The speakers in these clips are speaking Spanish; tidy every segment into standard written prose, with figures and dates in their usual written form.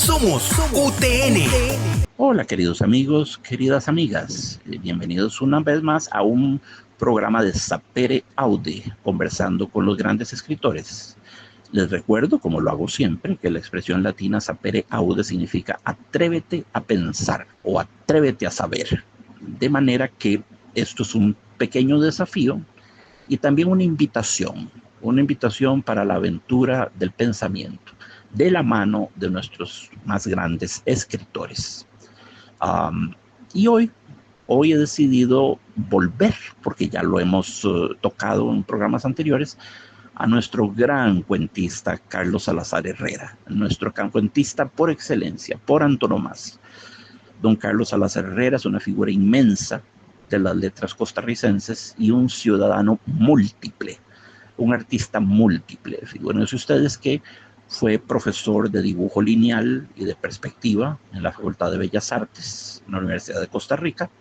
Somos UTN. Hola queridos amigos, queridas amigas, bienvenidos una vez más a un programa de Sapere Aude, conversando con los grandes escritores. Les recuerdo, como lo hago siempre, que la expresión latina Sapere Aude significa atrévete a pensar o atrévete a saber. De manera que esto es un pequeño desafío y también una invitación para la aventura del pensamiento, de la mano de nuestros más grandes escritores. Y hoy he decidido volver, porque ya lo hemos tocado en programas anteriores, a nuestro gran cuentista Carlos Salazar Herrera, nuestro cuentista por excelencia, por antonomasia. Don Carlos Salazar Herrera es una figura inmensa de las letras costarricenses y un ciudadano múltiple, un artista múltiple. Figúrense ustedes que fue profesor de dibujo lineal y de perspectiva en la Facultad de Bellas Artes, en la Universidad de Costa Rica.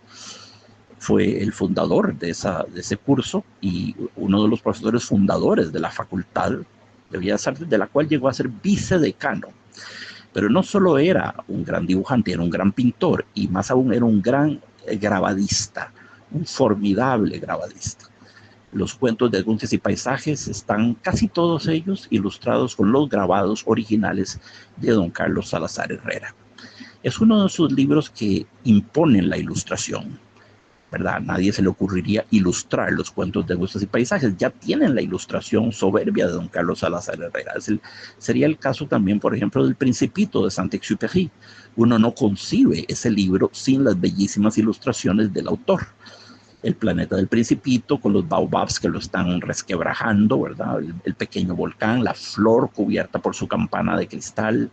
Fue el fundador de ese curso y uno de los profesores fundadores de la Facultad de Bellas Artes, de la cual llegó a ser vicedecano. Pero no solo era un gran dibujante, era un gran pintor y más aún era un gran grabadista, un formidable grabadista. Los cuentos de Angustias y Paisajes están casi todos ellos ilustrados con los grabados originales de don Carlos Salazar Herrera. Es uno de sus libros que imponen la ilustración, ¿verdad? A nadie se le ocurriría ilustrar los cuentos de Angustias y Paisajes. Ya tienen la ilustración soberbia de don Carlos Salazar Herrera. Sería el caso también, por ejemplo, del Principito de Saint-Exupéry. Uno no concibe ese libro sin las bellísimas ilustraciones del autor. El planeta del Principito, con los baobabs que lo están resquebrajando, ¿verdad? El pequeño volcán, la flor cubierta por su campana de cristal,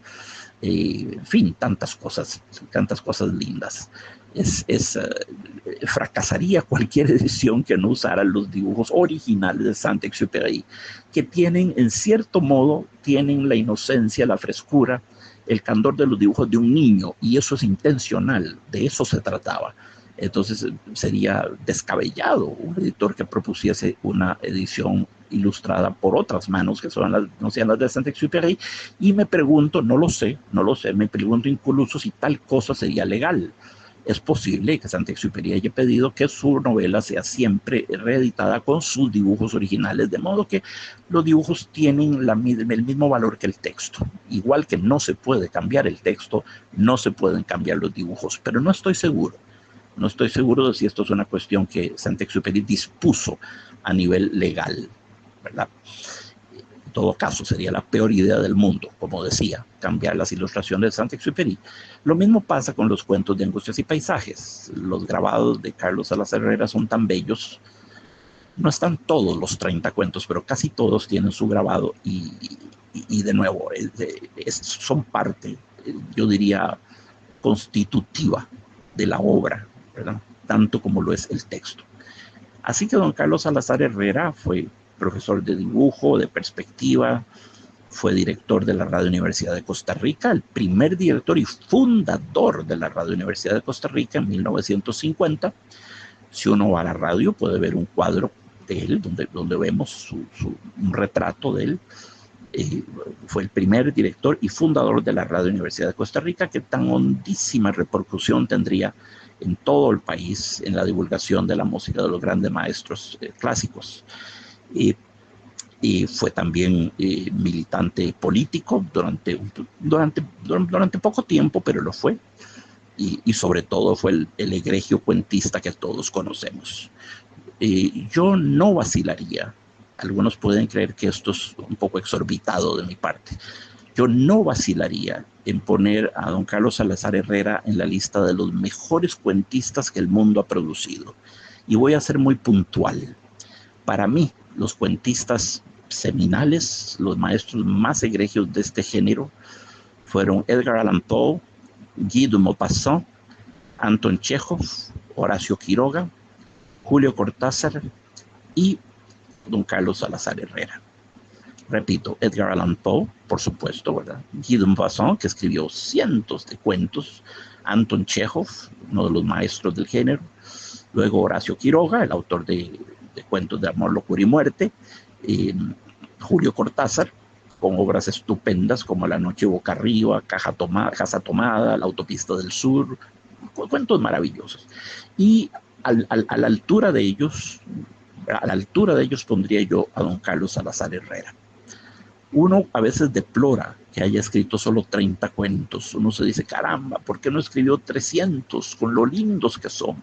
en fin, tantas cosas lindas. Fracasaría cualquier edición que no usara los dibujos originales de Saint-Exupéry, que tienen, en cierto modo, tienen la inocencia, la frescura, el candor de los dibujos de un niño, y eso es intencional, de eso se trataba. Entonces sería descabellado un editor que propusiese una edición ilustrada por otras manos que no sean las de Saint-Exupéry, y me pregunto, no lo sé, me pregunto incluso si tal cosa sería legal. Es posible que Saint-Exupéry haya pedido que su novela sea siempre reeditada con sus dibujos originales, de modo que los dibujos tienen el mismo valor que el texto. Igual que no se puede cambiar el texto, no se pueden cambiar los dibujos, pero no estoy seguro. No estoy seguro de si esto es una cuestión que Saint-Exupéry dispuso a nivel legal, ¿verdad? En todo caso, sería la peor idea del mundo, como decía, cambiar las ilustraciones de Saint-Exupéry. Lo mismo pasa con los cuentos de Angustias y Paisajes. Los grabados de Carlos Salazar Herrera son tan bellos. No están todos los 30 cuentos, pero casi todos tienen su grabado y de nuevo, son parte, yo diría, constitutiva de la obra, ¿verdad? Tanto como lo es el texto. Así que don Carlos Salazar Herrera fue profesor de dibujo, de perspectiva, fue director de la Radio Universidad de Costa Rica, el primer director y fundador de la Radio Universidad de Costa Rica en 1950. Si uno va a la radio puede ver un cuadro de él donde vemos un retrato de él. Fue el primer director y fundador de la Radio Universidad de Costa Rica, que tan hondísima repercusión tendría en todo el país en la divulgación de la música de los grandes maestros clásicos. Y fue también militante político durante poco tiempo, pero lo fue. Y sobre todo fue el egregio cuentista que todos conocemos. Yo no vacilaría. Algunos pueden creer que esto es un poco exorbitado de mi parte. Yo no vacilaría en poner a don Carlos Salazar Herrera en la lista de los mejores cuentistas que el mundo ha producido. Y voy a ser muy puntual. Para mí, los cuentistas seminales, los maestros más egregios de este género, fueron Edgar Allan Poe, Guy de Maupassant, Anton Chekhov, Horacio Quiroga, Julio Cortázar y don Carlos Salazar Herrera. Repito, Edgar Allan Poe, por supuesto, ¿verdad? Guy de Maupassant, que escribió cientos de cuentos. Anton Chekhov, uno de los maestros del género. Luego Horacio Quiroga, el autor de cuentos de amor, locura y muerte. Julio Cortázar, con obras estupendas como La noche boca arriba, Casa tomada, La autopista del sur, cuentos maravillosos. Y a la altura de ellos, pondría yo a don Carlos Salazar Herrera. Uno a veces deplora que haya escrito solo 30 cuentos. Uno se dice, caramba, ¿por qué no escribió 300 con lo lindos que son?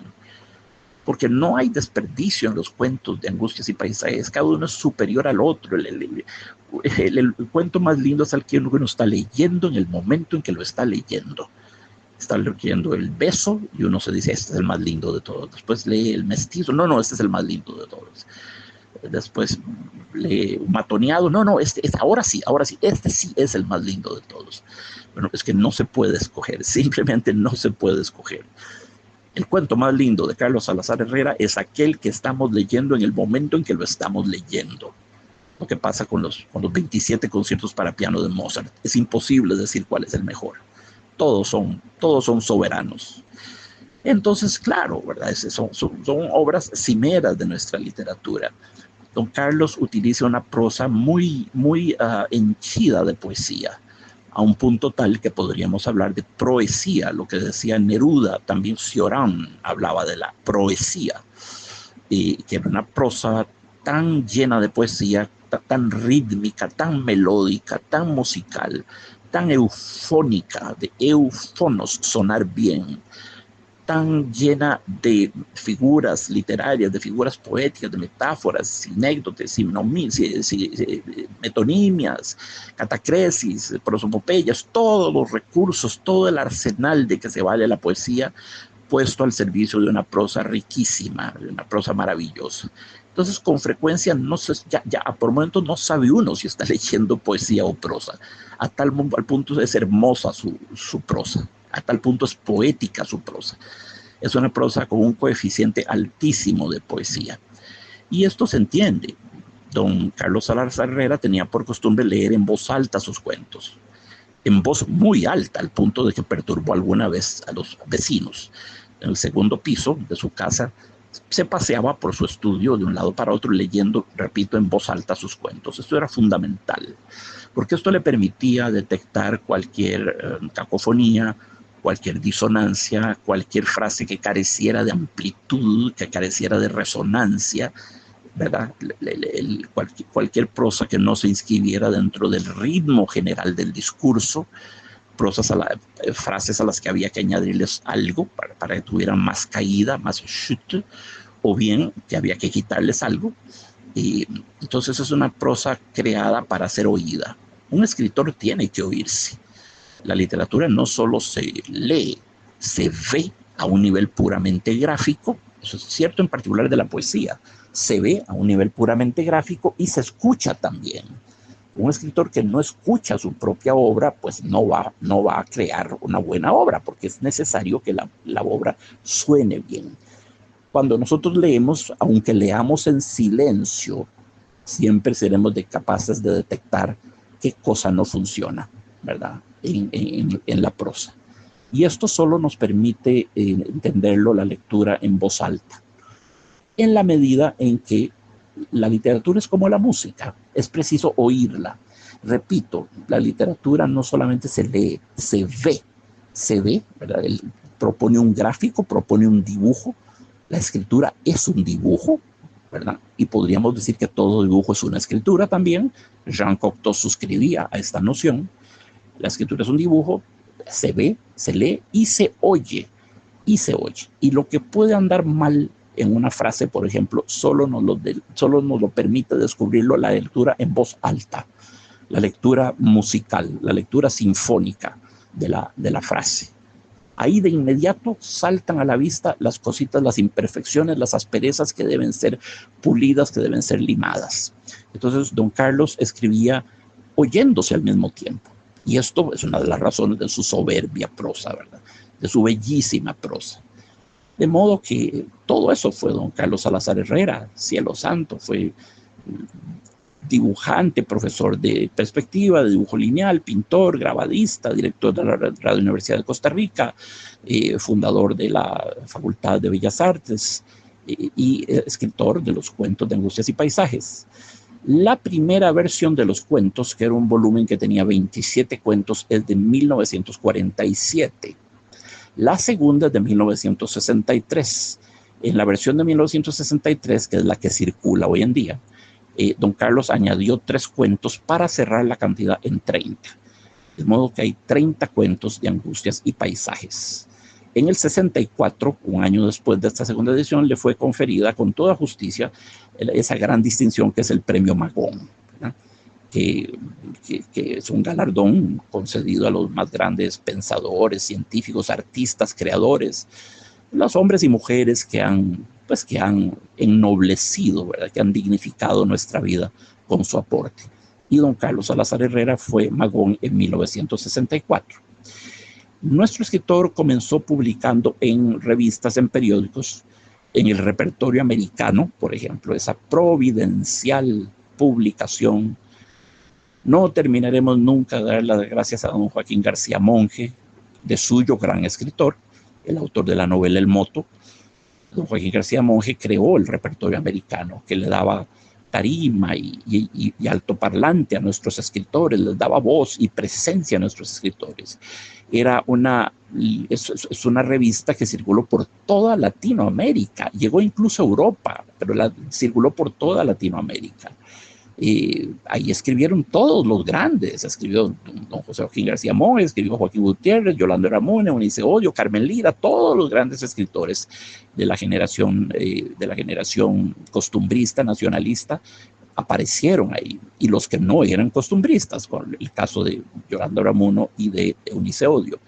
Porque no hay desperdicio en los cuentos de Angustias y Paisajes. Cada uno es superior al otro. El cuento más lindo es el que uno está leyendo en el momento en que lo está leyendo. Está leyendo El beso y uno se dice, este es el más lindo de todos. Después lee El mestizo, no, este es el más lindo de todos. Después lee Matoneado, ahora sí, este sí es el más lindo de todos. Bueno, es que no se puede escoger, simplemente no se puede escoger. El cuento más lindo de Carlos Salazar Herrera es aquel que estamos leyendo en el momento en que lo estamos leyendo. Lo que pasa con los 27 conciertos para piano de Mozart. Es imposible decir cuál es el mejor. Todos son soberanos. Entonces, claro, ¿verdad? Son obras cimeras de nuestra literatura. Don Carlos utiliza una prosa muy henchida de poesía, a un punto tal que podríamos hablar de proesía, lo que decía Neruda. También Cioran hablaba de la proesía, que era una prosa tan llena de poesía, tan rítmica, tan melódica, tan musical, tan eufónica, de eufonos, sonar bien, tan llena de figuras literarias, de figuras poéticas, de metáforas, sinécdotes, metonimias, catacresis, prosopopeyas, todos los recursos, todo el arsenal de que se vale la poesía puesto al servicio de una prosa riquísima, de una prosa maravillosa. Entonces, con frecuencia, ya por momentos no sabe uno si está leyendo poesía o prosa. Al punto es hermosa su prosa. A tal punto es poética su prosa. Es una prosa con un coeficiente altísimo de poesía. Y esto se entiende. Don Carlos Salazar Herrera tenía por costumbre leer en voz alta sus cuentos. En voz muy alta, al punto de que perturbó alguna vez a los vecinos. En el segundo piso de su casa se paseaba por su estudio de un lado para otro leyendo, repito, en voz alta sus cuentos. Esto era fundamental, porque esto le permitía detectar cualquier cacofonía, cualquier disonancia, cualquier frase que careciera de amplitud, que careciera de resonancia, ¿verdad? Cualquier prosa que no se inscribiera dentro del ritmo general del discurso, frases a las que había que añadirles algo para que tuvieran más caída, más chute, o bien que había que quitarles algo. Y entonces es una prosa creada para ser oída. Un escritor tiene que oírse. La literatura no solo se lee, se ve a un nivel puramente gráfico. Eso es cierto en particular de la poesía. Se ve a un nivel puramente gráfico y se escucha también. Un escritor que no escucha su propia obra, pues no va a crear una buena obra, porque es necesario que la obra suene bien. Cuando nosotros leemos, aunque leamos en silencio, siempre seremos capaces de detectar qué cosa no funciona, ¿verdad? En la prosa. Y esto solo nos permite entenderlo la lectura en voz alta, en la medida en que la literatura es como la música, es preciso oírla. Repito, la literatura no solamente se lee, se ve, ¿verdad? Él propone un gráfico, propone un dibujo. La escritura es un dibujo, ¿verdad? Y podríamos decir que todo dibujo es una escritura también. Jean Cocteau suscribía a esta noción. La escritura es un dibujo, se ve, se lee y se oye. Y lo que puede andar mal en una frase, por ejemplo, solo nos lo permite descubrirlo la lectura en voz alta, la lectura musical, la lectura sinfónica de la frase. Ahí de inmediato saltan a la vista las cositas, las imperfecciones, las asperezas que deben ser pulidas, que deben ser limadas. Entonces, don Carlos escribía oyéndose al mismo tiempo. Y esto es una de las razones de su soberbia prosa, ¿verdad? De su bellísima prosa. De modo que todo eso fue don Carlos Salazar Herrera, cielo santo, fue dibujante, profesor de perspectiva, de dibujo lineal, pintor, grabadista, director de la Radio Universidad de Costa Rica, fundador de la Facultad de Bellas Artes y escritor de los cuentos de Angustias y Paisajes. La primera versión de los cuentos, que era un volumen que tenía 27 cuentos, es de 1947. La segunda es de 1963. En la versión de 1963, que es la que circula hoy en día, don Carlos añadió 3 cuentos para cerrar la cantidad en 30. De modo que hay 30 cuentos de angustias y paisajes. En el 64, un año después de esta segunda edición, le fue conferida con toda justicia esa gran distinción que es el Premio Magón, que es un galardón concedido a los más grandes pensadores, científicos, artistas, creadores, los hombres y mujeres que han ennoblecido, ¿verdad? Que han dignificado nuestra vida con su aporte. Y don Carlos Salazar Herrera fue Magón en 1964. Nuestro escritor comenzó publicando en revistas, en periódicos, en el repertorio americano, por ejemplo, esa providencial publicación. No terminaremos nunca de dar las gracias a don Joaquín García Monge, de suyo gran escritor, el autor de la novela El Moto. Don Joaquín García Monge creó el repertorio americano, que le daba tarima y altoparlante a nuestros escritores, les daba voz y presencia a nuestros escritores. Es una revista que circuló por toda Latinoamérica, llegó incluso a Europa, pero circuló por toda Latinoamérica. Ahí escribieron todos los grandes, escribió don José Joaquín García Monge, escribió Joaquín Gutiérrez, Yolanda Ramón, Eunice Odio, Carmen Lira, todos los grandes escritores de la generación costumbrista, nacionalista, aparecieron ahí, y los que no eran costumbristas, con el caso de Yolanda Ramón y de Eunice Odio,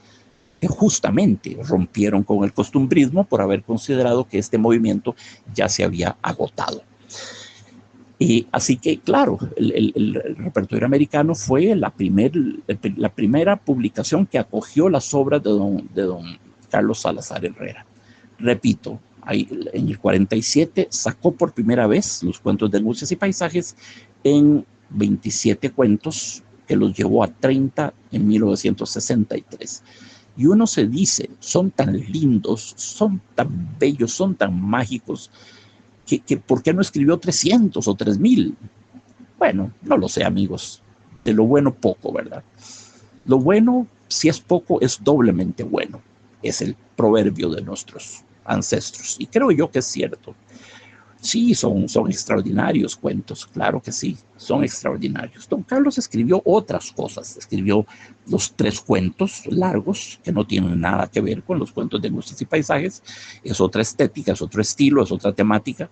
que justamente rompieron con el costumbrismo por haber considerado que este movimiento ya se había agotado. Así que, claro, el repertorio americano fue la primera publicación que acogió las obras de don Carlos Salazar Herrera. Repito, en el 47 sacó por primera vez los cuentos de angustias y paisajes en 27 cuentos, que los llevó a 30 en 1963. Y uno se dice, son tan lindos, son tan bellos, son tan mágicos, que ¿por qué no escribió 300 o 3000? Bueno, no lo sé, amigos. De lo bueno poco, ¿verdad? Lo bueno, si es poco, es doblemente bueno. Es el proverbio de nuestros ancestros. Y creo yo que es cierto. Sí, son extraordinarios cuentos, claro que sí, son extraordinarios. Don Carlos escribió otras cosas, escribió los 3 cuentos largos, que no tienen nada que ver con los cuentos de angustias y paisajes, es otra estética, es otro estilo, es otra temática.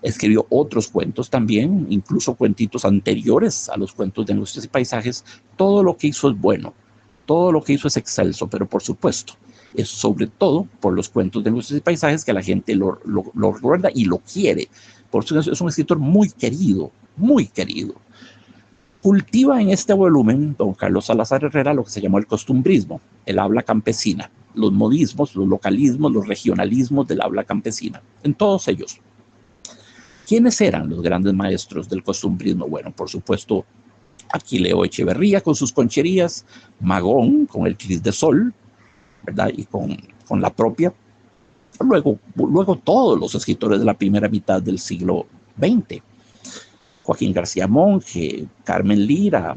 Escribió otros cuentos también, incluso cuentitos anteriores a los cuentos de angustias y paisajes. Todo lo que hizo es bueno, todo lo que hizo es excelso, pero por supuesto, es sobre todo por los cuentos de angustias y paisajes que la gente lo recuerda y lo quiere. Por eso es un escritor muy querido, muy querido. Cultiva en este volumen don Carlos Salazar Herrera lo que se llamó el costumbrismo, el habla campesina, los modismos, los localismos, los regionalismos del habla campesina, en todos ellos. ¿Quiénes eran los grandes maestros del costumbrismo? Bueno, por supuesto, Aquileo Echeverría con sus concherías, Magón con el Cris de Sol, ¿verdad? Y con la propia. Luego todos los escritores de la primera mitad del siglo XX. Joaquín García Monge, Carmen Lira,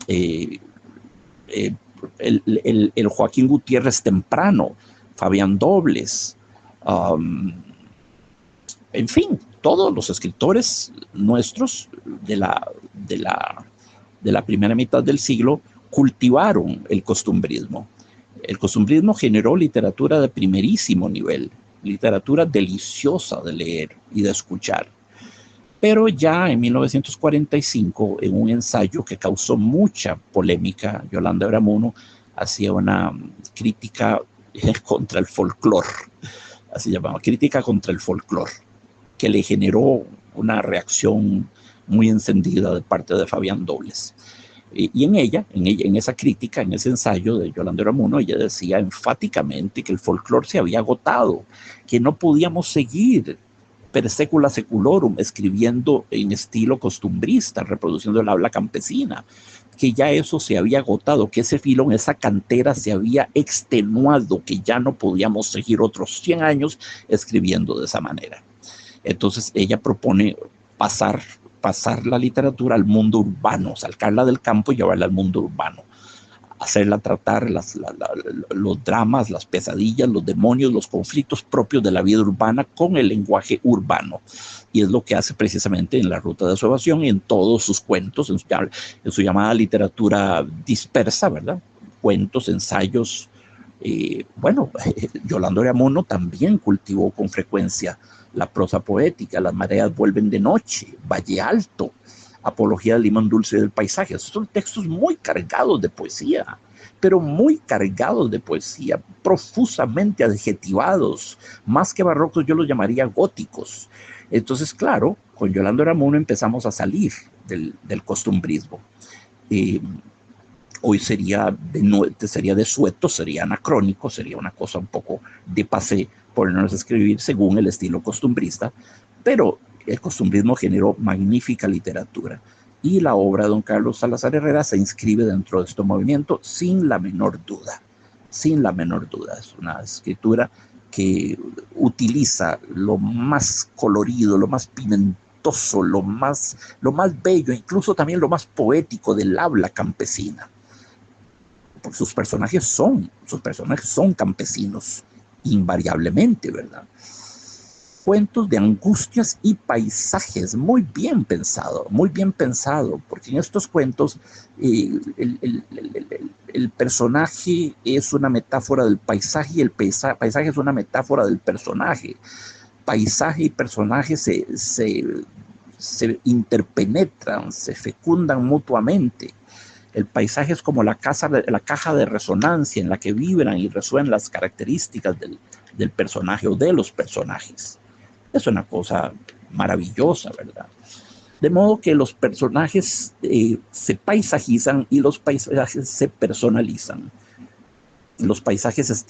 el Joaquín Gutiérrez temprano, Fabián Dobles, en fin, todos los escritores nuestros de la primera mitad del siglo cultivaron el costumbrismo. El costumbrismo generó literatura de primerísimo nivel, literatura deliciosa de leer y de escuchar. Pero ya en 1945, en un ensayo que causó mucha polémica, Yolanda Bramuno hacía una crítica contra el folclore, así llamaba, crítica contra el folclore, que le generó una reacción muy encendida de parte de Fabián Dobles. Y en esa crítica, en ese ensayo de Yolanda Bramuno, ella decía enfáticamente que el folclore se había agotado, que no podíamos seguir per secula seculorum escribiendo en estilo costumbrista, reproduciendo el habla campesina, que ya eso se había agotado, que ese filón, esa cantera se había extenuado, que ya no podíamos seguir otros 100 años escribiendo de esa manera. Entonces ella propone pasar pasar la literatura al mundo urbano, sacarla del campo y llevarla al mundo urbano, hacerla tratar los dramas, las pesadillas, los demonios, los conflictos propios de la vida urbana con el lenguaje urbano. Y es lo que hace precisamente en La Ruta de su Evasión y en todos sus cuentos, en su llamada literatura dispersa, ¿verdad? Cuentos, ensayos. Yolanda Oreamuno también cultivó con frecuencia la prosa poética. Las mareas vuelven de noche, Valle Alto, Apología del limón dulce del paisaje. Son textos muy cargados de poesía, pero muy cargados de poesía, profusamente adjetivados, más que barrocos yo los llamaría góticos. Entonces, claro, con Yolanda Oreamuno empezamos a salir del costumbrismo. Hoy sería de sueto, sería anacrónico, sería una cosa un poco de pasé ponernos a escribir según el estilo costumbrista, pero el costumbrismo generó magnífica literatura y la obra de don Carlos Salazar Herrera se inscribe dentro de este movimiento sin la menor duda, sin la menor duda. Es una escritura que utiliza lo más colorido, lo más pimentoso, lo más bello, incluso también lo más poético del habla campesina. Porque sus personajes son campesinos, invariablemente, ¿verdad? Cuentos de angustias y paisajes, muy bien pensado, porque en estos cuentos el personaje es una metáfora del paisaje y el paisaje es una metáfora del personaje. Paisaje y personaje se interpenetran, se fecundan mutuamente. El paisaje es como la caja de resonancia en la que vibran y resuenan las características del personaje o de los personajes. Es una cosa maravillosa, ¿verdad? De modo que los personajes se paisajizan y los paisajes se personalizan. Los paisajes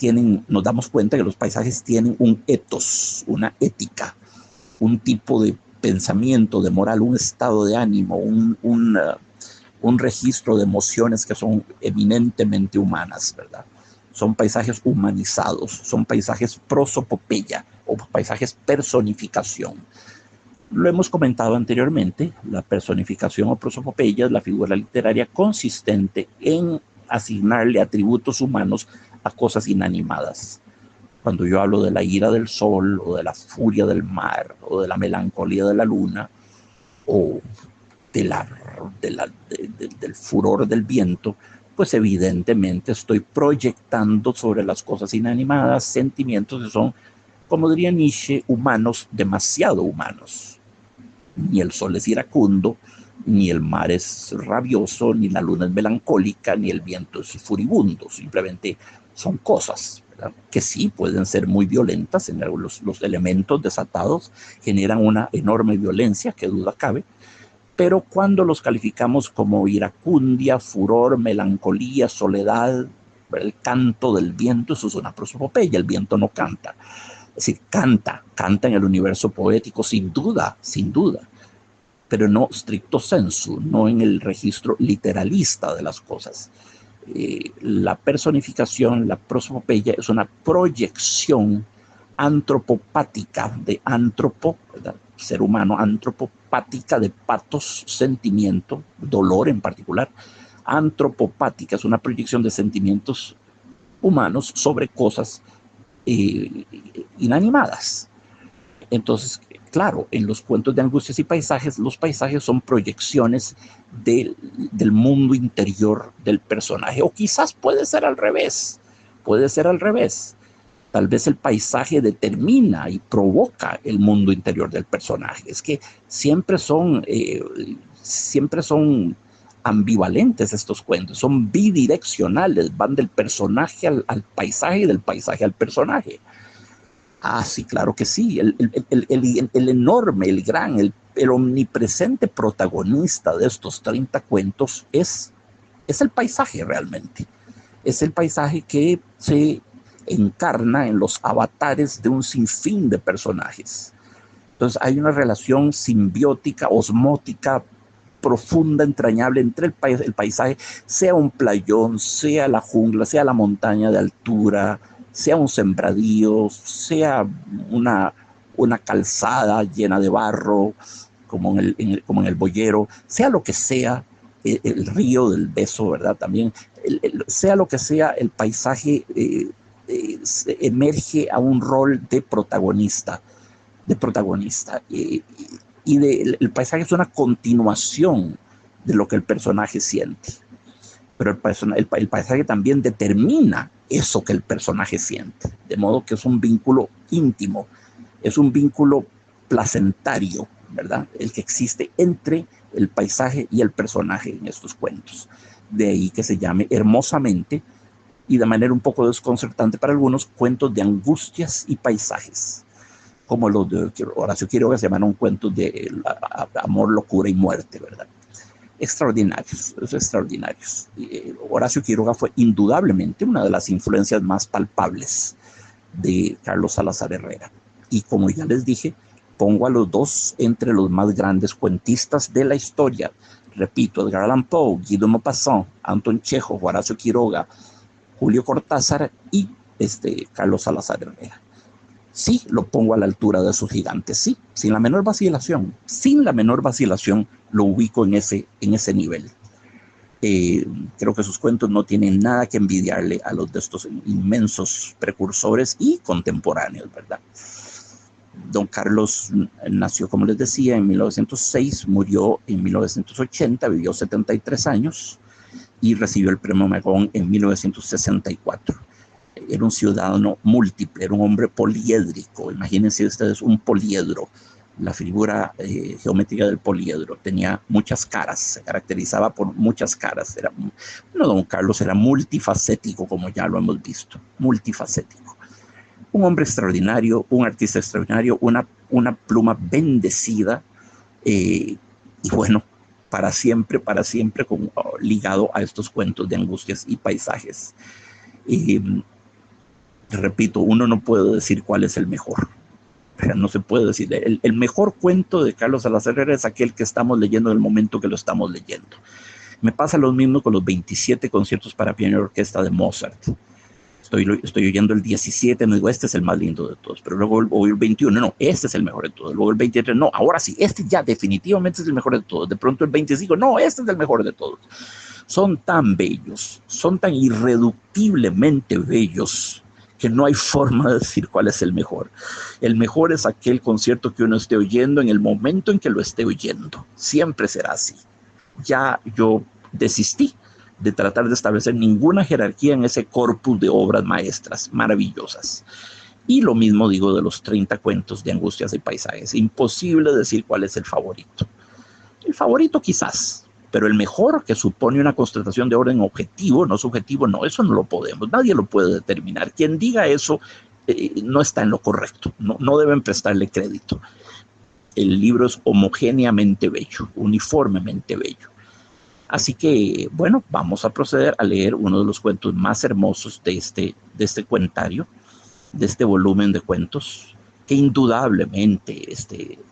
nos damos cuenta que los paisajes tienen un ethos, una ética, un tipo de pensamiento, de moral, un estado de ánimo, un registro de emociones que son eminentemente humanas, ¿verdad? Son paisajes humanizados, son paisajes prosopopeya o paisajes personificación. Lo hemos comentado anteriormente, la personificación o prosopopeya es la figura literaria consistente en asignarle atributos humanos a cosas inanimadas. Cuando yo hablo de la ira del sol, o de la furia del mar, o de la melancolía de la luna, o del furor del viento, pues evidentemente estoy proyectando sobre las cosas inanimadas sentimientos que son, como diría Nietzsche, humanos, demasiado humanos. Ni el sol es iracundo, ni el mar es rabioso, ni la luna es melancólica, ni el viento es furibundo. Simplemente son cosas, ¿verdad?, que sí pueden ser muy violentas. Los elementos desatados generan una enorme violencia, que duda cabe, pero cuando los calificamos como iracundia, furor, melancolía, soledad, el canto del viento, eso es una prosopopeya. El viento no canta. Es decir, canta en el universo poético, sin duda, pero no stricto sensu, no en el registro literalista de las cosas. La personificación, la prosopopeya, es una proyección antropopática de antropo, ¿verdad?, ser humano, antropopática de patos, sentimiento, dolor en particular. Antropopática es una proyección de sentimientos humanos sobre cosas inanimadas. Entonces, claro, en los cuentos de angustias y paisajes, los paisajes son proyecciones del mundo interior del personaje, o quizás puede ser al revés. Tal vez el paisaje determina y provoca el mundo interior del personaje. Es que siempre son ambivalentes estos cuentos, son bidireccionales, van del personaje al paisaje y del paisaje al personaje. Ah, sí, claro que sí. El enorme, el gran, el omnipresente protagonista de estos 30 cuentos es el paisaje realmente. Es el paisaje que se encarna en los avatares de un sinfín de personajes. Entonces hay una relación simbiótica, osmótica, profunda, entrañable entre el paisaje, sea un playón, sea la jungla, sea la montaña de altura, sea un sembradío, sea una calzada llena de barro, como en el Boyero, sea lo que sea, el río del beso, ¿verdad? También, sea lo que sea, el paisaje emerge a un rol de protagonista, el paisaje es una continuación de lo que el personaje siente, pero el paisaje también determina eso que el personaje siente, de modo que es un vínculo íntimo, es un vínculo placentario, ¿verdad? El que existe entre el paisaje y el personaje en estos cuentos. De ahí que se llame hermosamente, y de manera un poco desconcertante para algunos, cuentos de angustias y paisajes, como los de Horacio Quiroga se llamaron cuentos de amor, locura y muerte, ¿verdad? Extraordinarios, extraordinarios. Horacio Quiroga fue indudablemente una de las influencias más palpables de Carlos Salazar Herrera. Y como ya les dije, pongo a los dos entre los más grandes cuentistas de la historia. Repito, Edgar Allan Poe, Guy de Maupassant, Anton Chekhov, Horacio Quiroga, Julio Cortázar y Carlos Salazar Herrera. Sí, lo pongo a la altura de esos gigantes, sí, sin la menor vacilación, lo ubico en ese nivel. Creo que sus cuentos no tienen nada que envidiarle a los de estos inmensos precursores y contemporáneos, ¿verdad? Don Carlos nació, como les decía, en 1906, murió en 1980, vivió 73 años y recibió el premio Magón en 1964. Era un ciudadano múltiple, era un hombre poliédrico. Imagínense ustedes un poliedro, la figura geométrica del poliedro. Tenía muchas caras, se caracterizaba por muchas caras. Don Carlos era multifacético, como ya lo hemos visto, multifacético. Un hombre extraordinario, un artista extraordinario, una pluma bendecida, y bueno, para siempre ligado a estos cuentos de angustias y paisajes. Repito, uno no puede decir cuál es el mejor. No se puede decir. El mejor cuento de Carlos Salazar Herrera es aquel que estamos leyendo en el momento que lo estamos leyendo. Me pasa lo mismo con los 27 conciertos para piano y orquesta de Mozart. Estoy oyendo el 17, me digo, este es el más lindo de todos, pero luego oí el 21, no, este es el mejor de todos, luego el 23, no, ahora sí, este ya definitivamente es el mejor de todos, de pronto el 25, no, este es el mejor de todos. Son tan bellos, son tan irreductiblemente bellos, que no hay forma de decir cuál es el mejor. El mejor es aquel concierto que uno esté oyendo en el momento en que lo esté oyendo, siempre será así. Ya yo desistí de tratar de establecer ninguna jerarquía en ese corpus de obras maestras maravillosas. Y lo mismo digo de los 30 cuentos de angustias y paisajes. Imposible decir cuál es el favorito. El favorito quizás, pero el mejor, que supone una constatación de orden objetivo, no subjetivo, no, eso no lo podemos, nadie lo puede determinar. Quien diga eso no está en lo correcto, no deben prestarle crédito. El libro es homogéneamente bello, uniformemente bello. Así que, bueno, vamos a proceder a leer uno de los cuentos más hermosos de este cuentario, de este volumen de cuentos, que indudablemente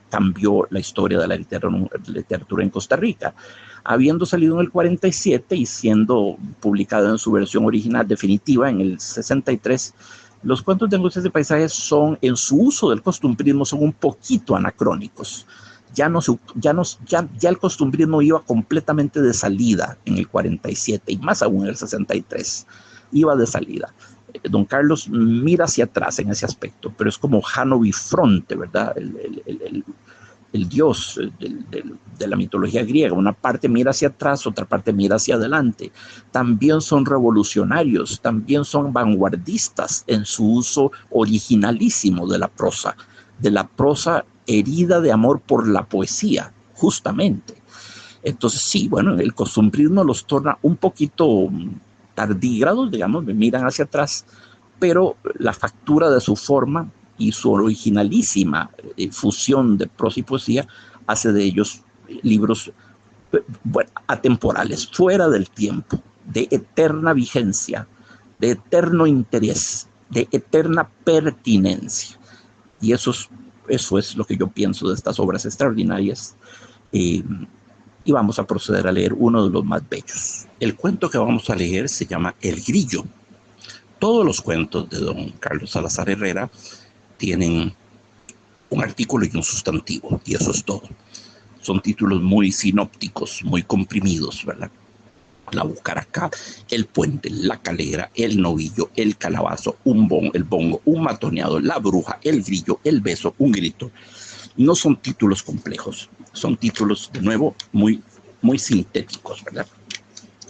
cambió la historia de la literatura en Costa Rica. Habiendo salido en el 47 y siendo publicado en su versión original definitiva en el 63, los cuentos de angustias y paisajes son, en su uso del costumbrismo, son un poquito anacrónicos. Ya el costumbrismo iba completamente de salida en el 47 y más aún en el 63. Iba de salida. Don Carlos mira hacia atrás en ese aspecto, pero es como Jano Bifronte, ¿verdad? El dios de la mitología griega. Una parte mira hacia atrás, otra parte mira hacia adelante. También son revolucionarios, también son vanguardistas en su uso originalísimo de la prosa herida de amor por la poesía, justamente. Entonces sí, bueno, el costumbrismo los torna un poquito tardígrados, digamos, me miran hacia atrás, pero la factura de su forma y su originalísima fusión de prosa y poesía hace de ellos libros atemporales, fuera del tiempo, de eterna vigencia, de eterno interés, de eterna pertinencia. Y eso es lo que yo pienso de estas obras extraordinarias. Y vamos a proceder a leer uno de los más bellos. El cuento que vamos a leer se llama El Grillo. Todos los cuentos de don Carlos Salazar Herrera tienen un artículo y un sustantivo, y eso es todo. Son títulos muy sinópticos, muy comprimidos, ¿verdad? La bucaraca, el puente, la calera, el novillo, el calabazo, el bongo, un matoneado, la bruja, el grillo, el beso, un grito. No son títulos complejos, son títulos, de nuevo, muy, muy sintéticos, ¿verdad?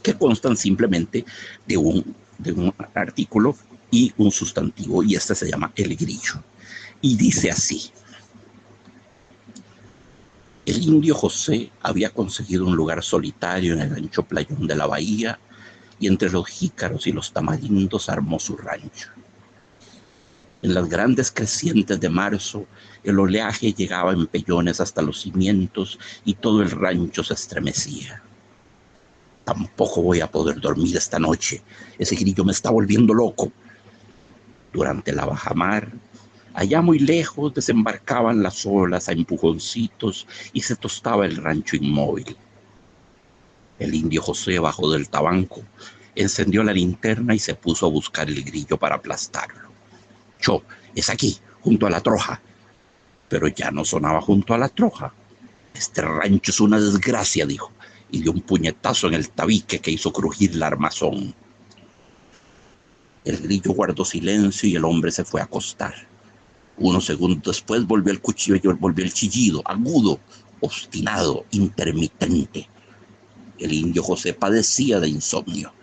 Que constan simplemente de un artículo y un sustantivo, y este se llama el grillo. Y dice así: el indio José había conseguido un lugar solitario en el ancho playón de la bahía, y entre los jícaros y los tamarindos armó su rancho. En las grandes crecientes de marzo, el oleaje llegaba en pellones hasta los cimientos y todo el rancho se estremecía. Tampoco voy a poder dormir esta noche. Ese grillo me está volviendo loco. Durante la bajamar, allá muy lejos, desembarcaban las olas a empujoncitos y se tostaba el rancho inmóvil. El indio José bajó del tabanco, encendió la linterna y se puso a buscar el grillo para aplastarlo. Cho, es aquí, junto a la troja. Pero ya no sonaba junto a la troja. Este rancho es una desgracia, dijo, y dio un puñetazo en el tabique que hizo crujir la armazón. El grillo guardó silencio y el hombre se fue a acostar. Unos segundos después volvió el cuchillo, volvió el chillido, agudo, obstinado, intermitente. El indio José padecía de insomnio.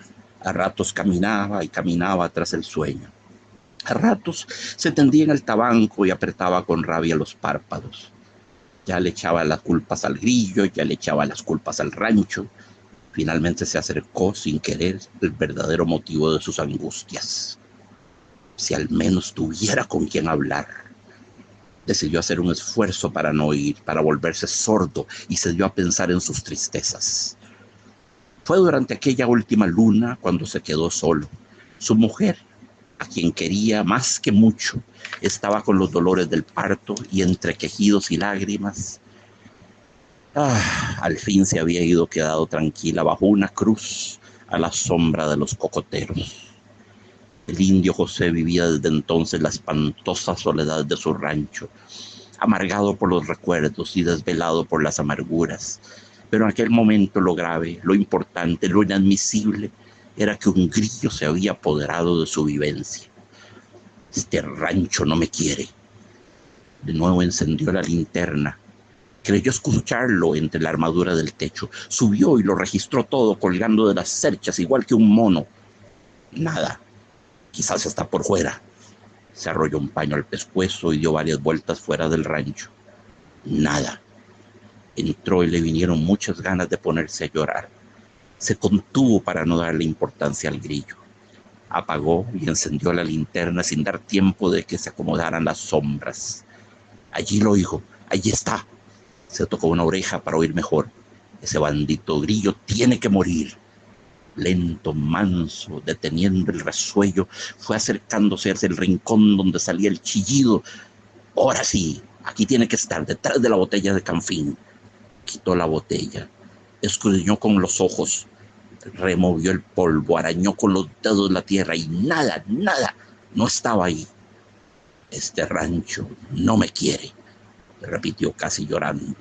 A ratos caminaba y caminaba tras el sueño. A ratos se tendía en el tabanco y apretaba con rabia los párpados. Ya le echaba las culpas al grillo, ya le echaba las culpas al rancho. Finalmente se acercó sin querer el verdadero motivo de sus angustias. Si al menos tuviera con quien hablar. Decidió hacer un esfuerzo para no oír, para volverse sordo, y se dio a pensar en sus tristezas. Fue durante aquella última luna cuando se quedó solo. Su mujer, a quien quería más que mucho, estaba con los dolores del parto y entre quejidos y lágrimas, al fin se había quedado tranquila bajo una cruz a la sombra de los cocoteros. El indio José vivía desde entonces la espantosa soledad de su rancho, amargado por los recuerdos y desvelado por las amarguras. Pero en aquel momento lo grave, lo importante, lo inadmisible, era que un grillo se había apoderado de su vivencia. Este rancho no me quiere. De nuevo encendió la linterna. Creyó escucharlo entre la armadura del techo. Subió y lo registró todo, colgando de las cerchas, igual que un mono. Nada. Quizás está por fuera. Se arrolló un paño al pescuezo y dio varias vueltas fuera del rancho. Nada. Entró y le vinieron muchas ganas de ponerse a llorar. Se contuvo para no darle importancia al grillo. Apagó y encendió la linterna sin dar tiempo de que se acomodaran las sombras. Allí lo oigo. Allí está. Se tocó una oreja para oír mejor. Ese bandito grillo tiene que morir. Lento, manso, deteniendo el resuello, fue acercándose hacia el rincón donde salía el chillido. Ahora sí, aquí tiene que estar, detrás de la botella de Canfín. Quitó la botella, escudriñó con los ojos, removió el polvo, arañó con los dedos la tierra y nada, no estaba ahí. Este rancho no me quiere, repitió casi llorando.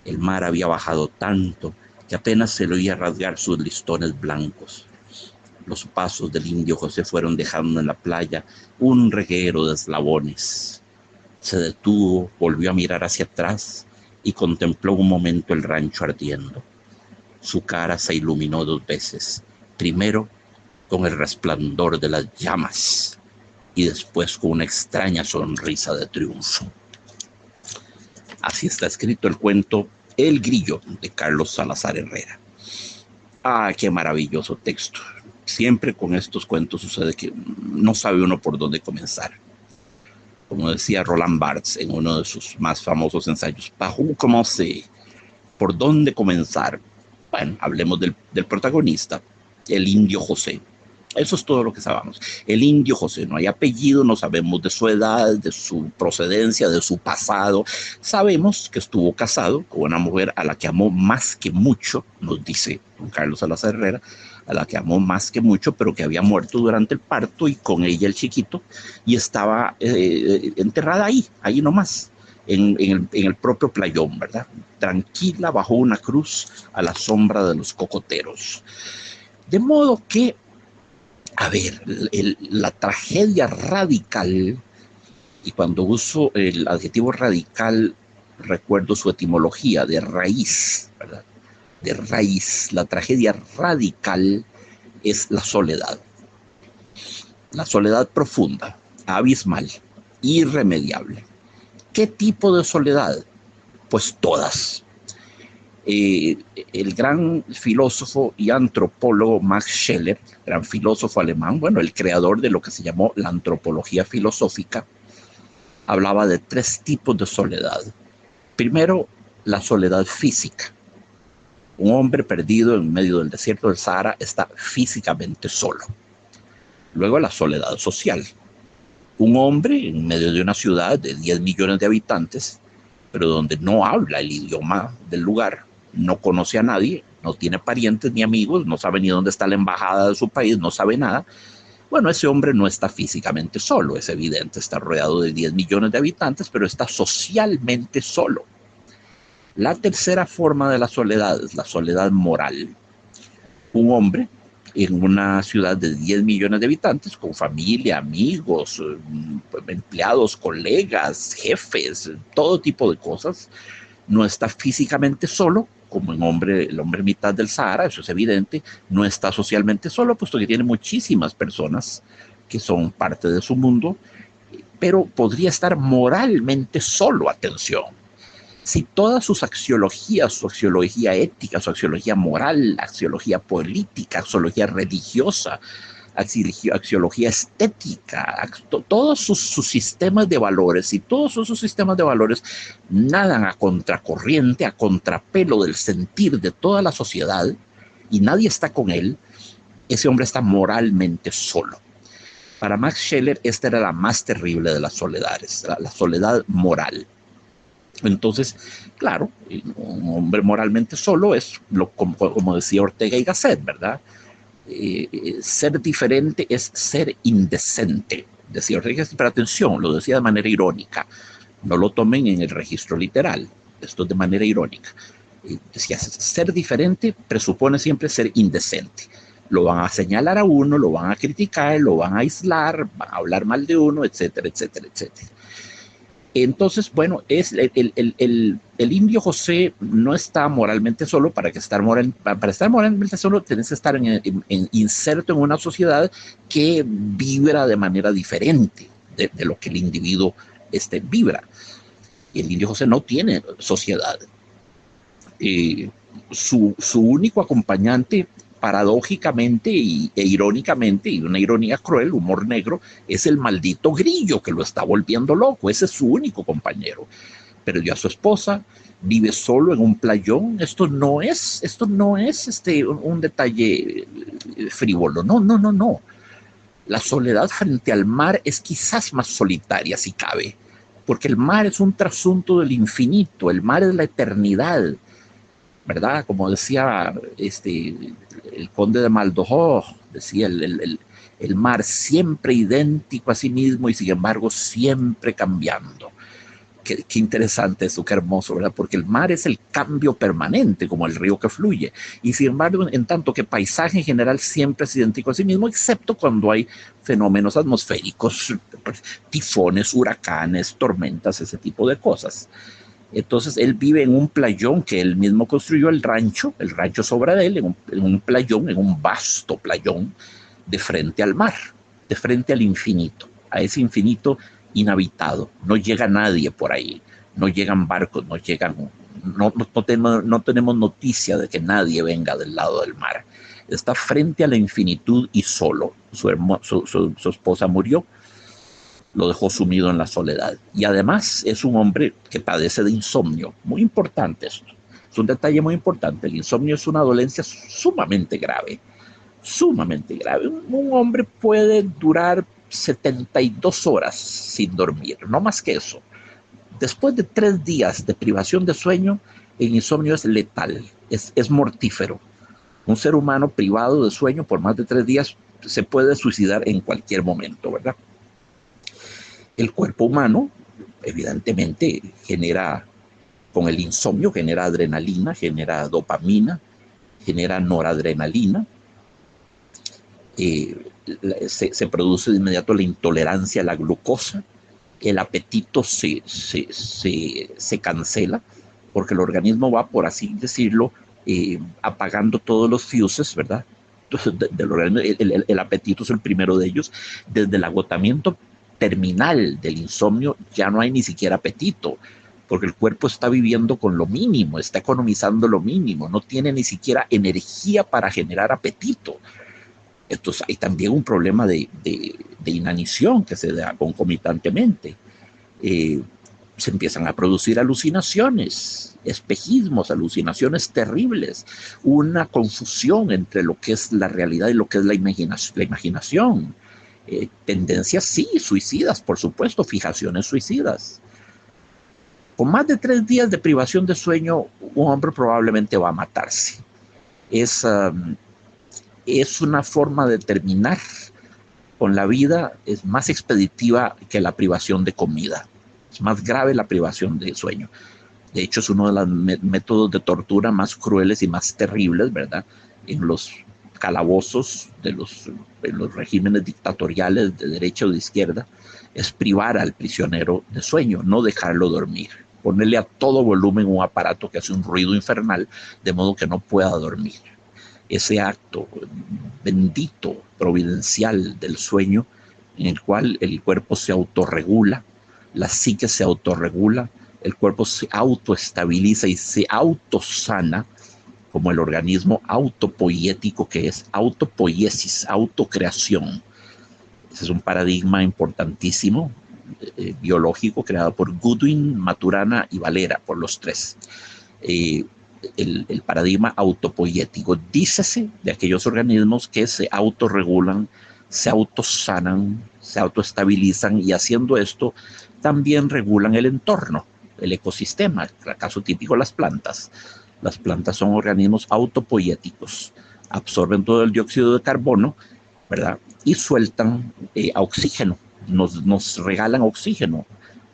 El mar había bajado tanto que apenas se le oía rasgar sus listones blancos. Los pasos del indio José fueron dejando en la playa un reguero de eslabones. Se detuvo, volvió a mirar hacia atrás y contempló un momento el rancho ardiendo. Su cara se iluminó 2 veces, primero con el resplandor de las llamas y después con una extraña sonrisa de triunfo. Así está escrito el cuento El Grillo, de Carlos Salazar Herrera. Qué maravilloso texto. Siempre con estos cuentos sucede que no sabe uno por dónde comenzar. Como decía Roland Barthes en uno de sus más famosos ensayos, ¿par où commencer? ¿Por dónde comenzar? Bueno, hablemos del protagonista, el indio José. Eso es todo lo que sabemos. El indio José, no hay apellido, no sabemos de su edad, de su procedencia, de su pasado. Sabemos que estuvo casado con una mujer a la que amó más que mucho, nos dice don Carlos Salazar Herrera, a la que amó más que mucho, pero que había muerto durante el parto y con ella el chiquito, y estaba enterrada ahí nomás. en el propio playón, ¿verdad? Tranquila bajo una cruz a la sombra de los cocoteros. De modo que, a ver, la tragedia radical, y cuando uso el adjetivo radical, recuerdo su etimología de raíz, ¿verdad? De raíz, la tragedia radical es la soledad profunda, abismal, irremediable. ¿Qué tipo de soledad? Pues todas. El gran filósofo y antropólogo Max Scheler, gran filósofo alemán, bueno, el creador de lo que se llamó la antropología filosófica, hablaba de 3 tipos de soledad. Primero, la soledad física. Un hombre perdido en medio del desierto del Sahara está físicamente solo. Luego, la soledad social. Un hombre en medio de una ciudad de 10 millones de habitantes, pero donde no habla el idioma del lugar, no conoce a nadie, no tiene parientes ni amigos, no sabe ni dónde está la embajada de su país, no sabe nada. Bueno, ese hombre no está físicamente solo, es evidente, está rodeado de 10 millones de habitantes, pero está socialmente solo. La tercera forma de la soledad es la soledad moral. Un hombre en una ciudad de 10 millones de habitantes, con familia, amigos, empleados, colegas, jefes, todo tipo de cosas, no está físicamente solo, como el hombre mitad del Sahara, eso es evidente, no está socialmente solo, puesto que tiene muchísimas personas que son parte de su mundo, pero podría estar moralmente solo, atención. Si todas sus axiologías, su axiología ética, su axiología moral, axiología política, axiología religiosa, axiología estética, todos sus sistemas de valores, y todos esos sistemas de valores nadan a contracorriente, a contrapelo del sentir de toda la sociedad, y nadie está con él, ese hombre está moralmente solo. Para Max Scheler, esta era la más terrible de las soledades, la soledad moral. Entonces, claro, un hombre moralmente solo es, como decía Ortega y Gasset, ¿verdad? Ser diferente es ser indecente, decía Ortega y Gasset, pero atención, lo decía de manera irónica, no lo tomen en el registro literal, esto es de manera irónica. Decía, ser diferente presupone siempre ser indecente. Lo van a señalar a uno, lo van a criticar, lo van a aislar, van a hablar mal de uno, etcétera, etcétera, etcétera. Entonces, bueno, el indio José no está moralmente solo. Para estar moralmente solo tienes que estar inserto en una sociedad que vibra de manera diferente de lo que el individuo vibra. Y el indio José no tiene sociedad. Su único acompañante, paradójicamente e irónicamente, y una ironía cruel, humor negro, es el maldito grillo que lo está volviendo loco. Ese es su único compañero. Perdió a su esposa, vive solo en un playón. Esto no es un detalle frívolo. No. La soledad frente al mar es quizás más solitaria, si cabe, porque el mar es un trasunto del infinito, el mar es la eternidad, ¿verdad? Como decía el conde de Maldoror, decía el mar siempre idéntico a sí mismo y sin embargo siempre cambiando. Qué interesante eso, qué hermoso, ¿verdad? Porque el mar es el cambio permanente, como el río que fluye. Y sin embargo, en tanto que paisaje en general siempre es idéntico a sí mismo, excepto cuando hay fenómenos atmosféricos, tifones, huracanes, tormentas, ese tipo de cosas. Entonces él vive en un playón que él mismo construyó, el rancho sobra de él, en un playón, en un vasto playón, de frente al mar, de frente al infinito, a ese infinito inhabitado. No llega nadie por ahí, no llegan barcos, no tenemos noticia de que nadie venga del lado del mar. Está frente a la infinitud y solo. Su esposa murió, lo dejó sumido en la soledad. Y además es un hombre que padece de insomnio. Muy importante esto. Es un detalle muy importante. El insomnio es una dolencia sumamente grave. Sumamente grave. Un hombre puede durar 72 horas sin dormir, no más que eso. Después de 3 días de privación de sueño, el insomnio es letal, es mortífero. Un ser humano privado de sueño por más de 3 días se puede suicidar en cualquier momento, ¿verdad? El cuerpo humano evidentemente genera, con el insomnio genera adrenalina, genera dopamina, genera noradrenalina, se produce de inmediato la intolerancia a la glucosa, el apetito se cancela, porque el organismo va, por así decirlo, apagando todos los fuses, ¿verdad? Entonces, el apetito es el primero de ellos. Desde el agotamiento terminal del insomnio ya no hay ni siquiera apetito, porque el cuerpo está viviendo con lo mínimo, está economizando lo mínimo, no tiene ni siquiera energía para generar apetito. Entonces hay también un problema de inanición que se da concomitantemente. Se empiezan a producir alucinaciones, espejismos, alucinaciones terribles, una confusión entre lo que es la realidad y lo que es la imaginación. Tendencias, sí, suicidas, por supuesto, fijaciones suicidas. Con más de 3 días de privación de sueño, un hombre probablemente va a matarse. Es una forma de terminar con la vida, es más expeditiva que la privación de comida. Es más grave la privación de sueño. De hecho, es uno de los métodos de tortura más crueles y más terribles, ¿verdad? En los calabozos en los regímenes dictatoriales de derecha o de izquierda, es privar al prisionero de sueño, no dejarlo dormir. Ponerle a todo volumen un aparato que hace un ruido infernal, de modo que no pueda dormir. Ese acto bendito, providencial del sueño, en el cual el cuerpo se autorregula, la psique se autorregula, el cuerpo se autoestabiliza y se autosana, como el organismo autopoiético que es, autopoiesis, autocreación. Ese es un paradigma importantísimo, biológico, creado por Goodwin, Maturana y Valera, por los tres. El paradigma autopoiético, dícese de aquellos organismos que se autorregulan, se autosanan, se autoestabilizan, y haciendo esto también regulan el entorno, el ecosistema. El caso típico, las plantas. Las plantas son organismos autopoiéticos, absorben todo el dióxido de carbono, ¿verdad? Y sueltan oxígeno, nos regalan oxígeno,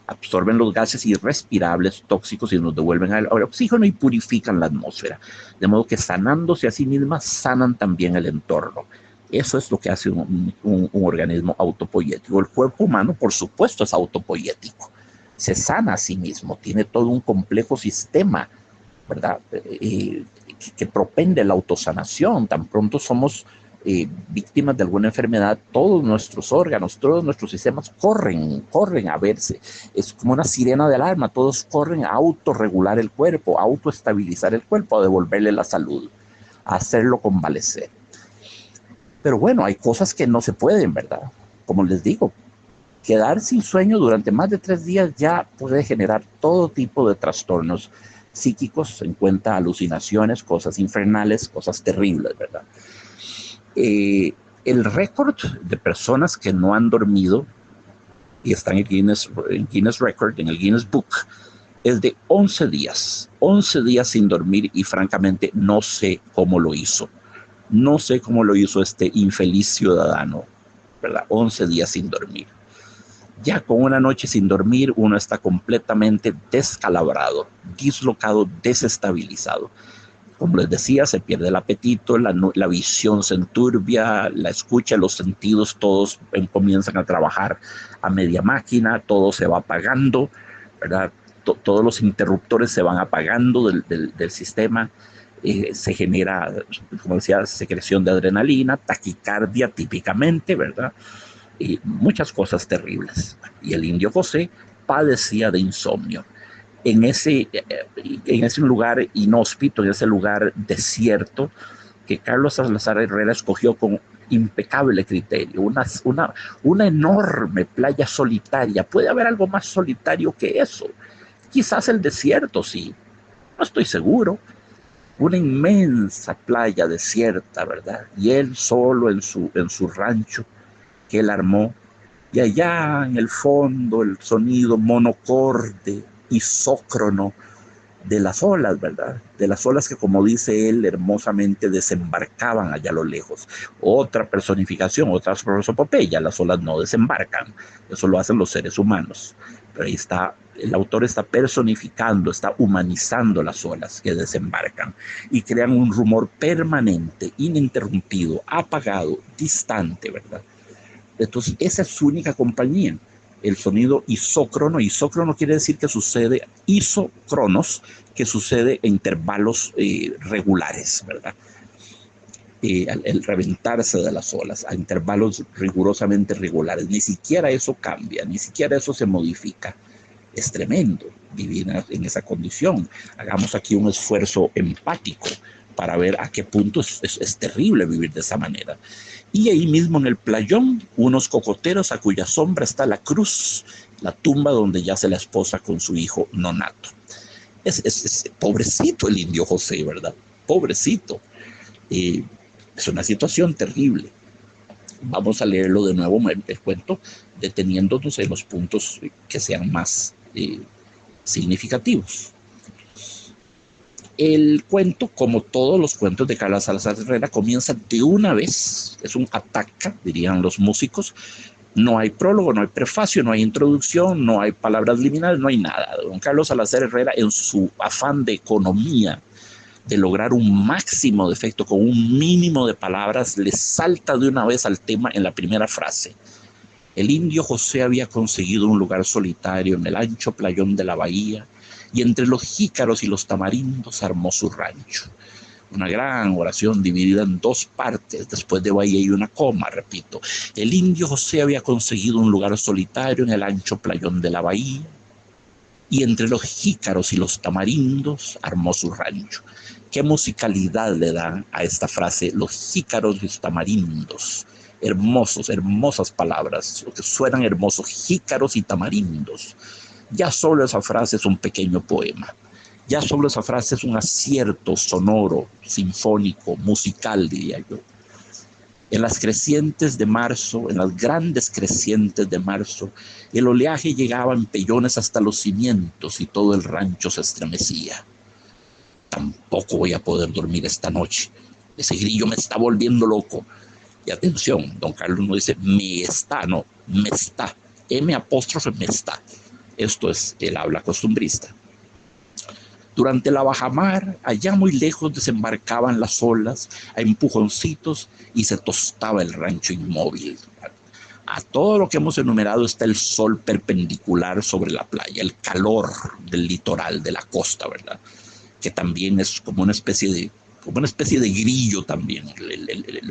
absorben los gases irrespirables tóxicos y nos devuelven al oxígeno y purifican la atmósfera. De modo que sanándose a sí mismas, sanan también el entorno. Eso es lo que hace un organismo autopoiético. El cuerpo humano, por supuesto, es autopoiético. Se sana a sí mismo, tiene todo un complejo sistema, ¿verdad? Que propende la autosanación. Tan pronto somos víctimas de alguna enfermedad, todos nuestros órganos, todos nuestros sistemas corren a verse. Es como una sirena de alarma, todos corren a autorregular el cuerpo, a autoestabilizar el cuerpo, a devolverle la salud, a hacerlo convalecer. Pero bueno, hay cosas que no se pueden, ¿verdad? Como les digo, quedar sin sueño durante más de 3 días ya puede generar todo tipo de trastornos psíquicos, en cuenta alucinaciones, cosas infernales, cosas terribles, ¿verdad? El récord de personas que no han dormido y están en Guinness Record, en el Guinness Book, es de 11 días sin dormir, y francamente no sé cómo lo hizo. No sé cómo lo hizo este infeliz ciudadano, ¿verdad? 11 días sin dormir. Ya con una noche sin dormir, uno está completamente descalabrado, dislocado, desestabilizado. Como les decía, se pierde el apetito, la visión se enturbia, la escucha, los sentidos, todos comienzan a trabajar a media máquina, todo se va apagando, ¿verdad? Todos los interruptores se van apagando del sistema. Se genera, como decía, secreción de adrenalina, taquicardia típicamente, ¿verdad? Y muchas cosas terribles. Y el indio José padecía de insomnio. En ese lugar inhóspito, en ese lugar desierto, que Carlos Salazar Herrera escogió con impecable criterio, una enorme playa solitaria. ¿Puede haber algo más solitario que eso? Quizás el desierto, sí, no estoy seguro. Una inmensa playa desierta, ¿verdad? Y él solo en su rancho que él armó, y allá en el fondo el sonido monocorde, isócrono de las olas, ¿verdad? De las olas que, como dice él, hermosamente desembarcaban allá a lo lejos. Otra personificación, otra prosopopeya, las olas no desembarcan, eso lo hacen los seres humanos. Pero ahí está, el autor está personificando, está humanizando las olas que desembarcan y crean un rumor permanente, ininterrumpido, apagado, distante, ¿verdad? Entonces, esa es su única compañía. El sonido isócrono. Isócrono quiere decir que sucede, isócronos, que sucede en intervalos regulares, ¿verdad? El reventarse de las olas a intervalos rigurosamente regulares. Ni siquiera eso cambia, ni siquiera eso se modifica. Es tremendo vivir en esa condición. Hagamos aquí un esfuerzo empático para ver a qué punto es terrible vivir de esa manera. Y ahí mismo en el playón, unos cocoteros a cuya sombra está la cruz, la tumba donde yace la esposa con su hijo nonato. Es pobrecito el indio José, ¿verdad? Pobrecito. Es una situación terrible. Vamos a leerlo de nuevo, el cuento, deteniéndonos en los puntos que sean más significativos. El cuento, como todos los cuentos de Carlos Salazar Herrera, comienza de una vez, es un ataca, dirían los músicos. No hay prólogo, no hay prefacio, no hay introducción, no hay palabras liminales, no hay nada. Don Carlos Salazar Herrera, en su afán de economía, de lograr un máximo de efecto con un mínimo de palabras, le salta de una vez al tema en la primera frase. El indio José había conseguido un lugar solitario en el ancho playón de la bahía, y entre los jícaros y los tamarindos armó su rancho. Una gran oración dividida en dos partes, después de bahía y una coma, repito. El indio José había conseguido un lugar solitario en el ancho playón de la bahía, y entre los jícaros y los tamarindos armó su rancho. ¿Qué musicalidad le dan a esta frase, los jícaros y los tamarindos? Hermosas palabras, lo que suenan hermosos, jícaros y tamarindos. Ya solo esa frase es un pequeño poema. Ya solo esa frase es un acierto sonoro, sinfónico, musical, diría yo. En las crecientes de marzo, en las grandes crecientes de marzo, el oleaje llegaba en pellones hasta los cimientos y todo el rancho se estremecía. Tampoco voy a poder dormir esta noche. Ese grillo me está volviendo loco. Y atención, don Carlos no dice me está, no, me está. M apóstrofe me está. Esto es el habla costumbrista. Durante la bajamar, allá muy lejos desembarcaban las olas a empujoncitos y se tostaba el rancho inmóvil. A todo lo que hemos enumerado está el sol perpendicular sobre la playa, el calor del litoral, de la costa, ¿verdad? Que también es como una especie de grillo también.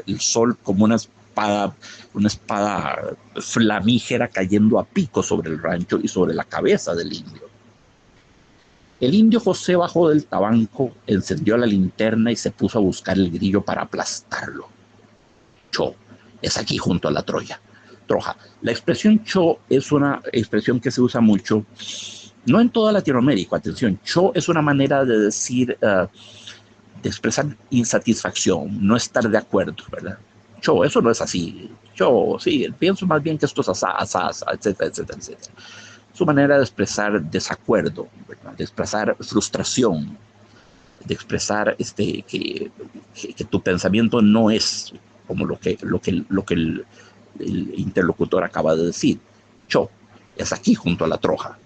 El sol como una espada flamígera cayendo a pico sobre el rancho y sobre la cabeza del indio. El indio José bajó del tabanco, encendió la linterna y se puso a buscar el grillo para aplastarlo. Cho, es aquí junto a la troja. La expresión cho es una expresión que se usa mucho, no en toda Latinoamérica, atención. Cho es una manera de decir, de expresar insatisfacción, no estar de acuerdo, ¿verdad? Cho, eso no es así. Cho, sí, pienso más bien que esto es asá, etcétera, etcétera, etcétera. Su manera de expresar desacuerdo, ¿verdad? De expresar frustración, de expresar que tu pensamiento no es como lo que el interlocutor acaba de decir. Cho, es aquí junto a la troja,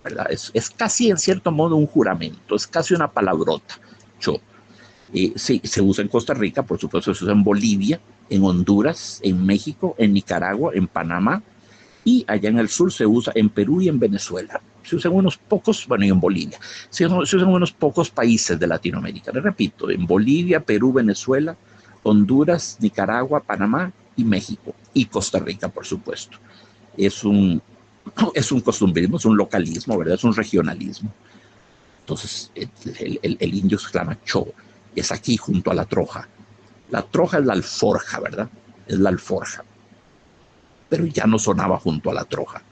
¿verdad? Es casi en cierto modo un juramento, es casi una palabrota. Cho. Sí, se usa en Costa Rica, por supuesto se usa en Bolivia, en Honduras, en México, en Nicaragua, en Panamá, y allá en el sur se usa en Perú y en Venezuela. Se usa en unos pocos, bueno, y en Bolivia. Se usa en unos pocos países de Latinoamérica. Les repito, en Bolivia, Perú, Venezuela, Honduras, Nicaragua, Panamá y México. Y Costa Rica, por supuesto. Es un costumbrismo, es un localismo, ¿verdad? Es un regionalismo. Entonces, el indio exclama, Cho, es aquí junto a la troja. La troja es la alforja, ¿verdad? Es la alforja. Pero ya no sonaba junto a la troja.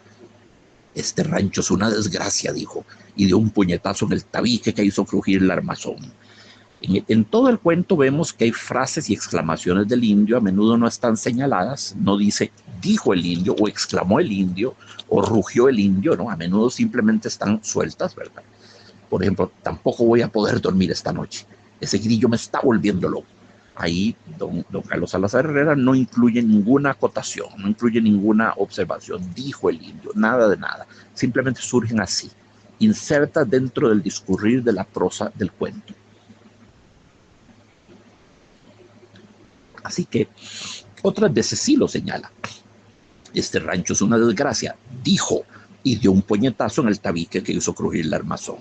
Este rancho es una desgracia, dijo, y dio un puñetazo en el tabique que hizo crujir el armazón. En todo el cuento vemos que hay frases y exclamaciones del indio, a menudo no están señaladas, no dice dijo el indio, o exclamó el indio, o rugió el indio, ¿no? A menudo simplemente están sueltas, ¿verdad? Por ejemplo, tampoco voy a poder dormir esta noche. Ese grillo me está volviendo loco. Ahí don Carlos Salazar Herrera no incluye ninguna acotación, no incluye ninguna observación. Dijo el indio, nada de nada. Simplemente surgen así, inserta dentro del discurrir de la prosa del cuento. Así que otras veces sí lo señala. Este rancho es una desgracia, dijo, y dio un puñetazo en el tabique que hizo crujir el armazón.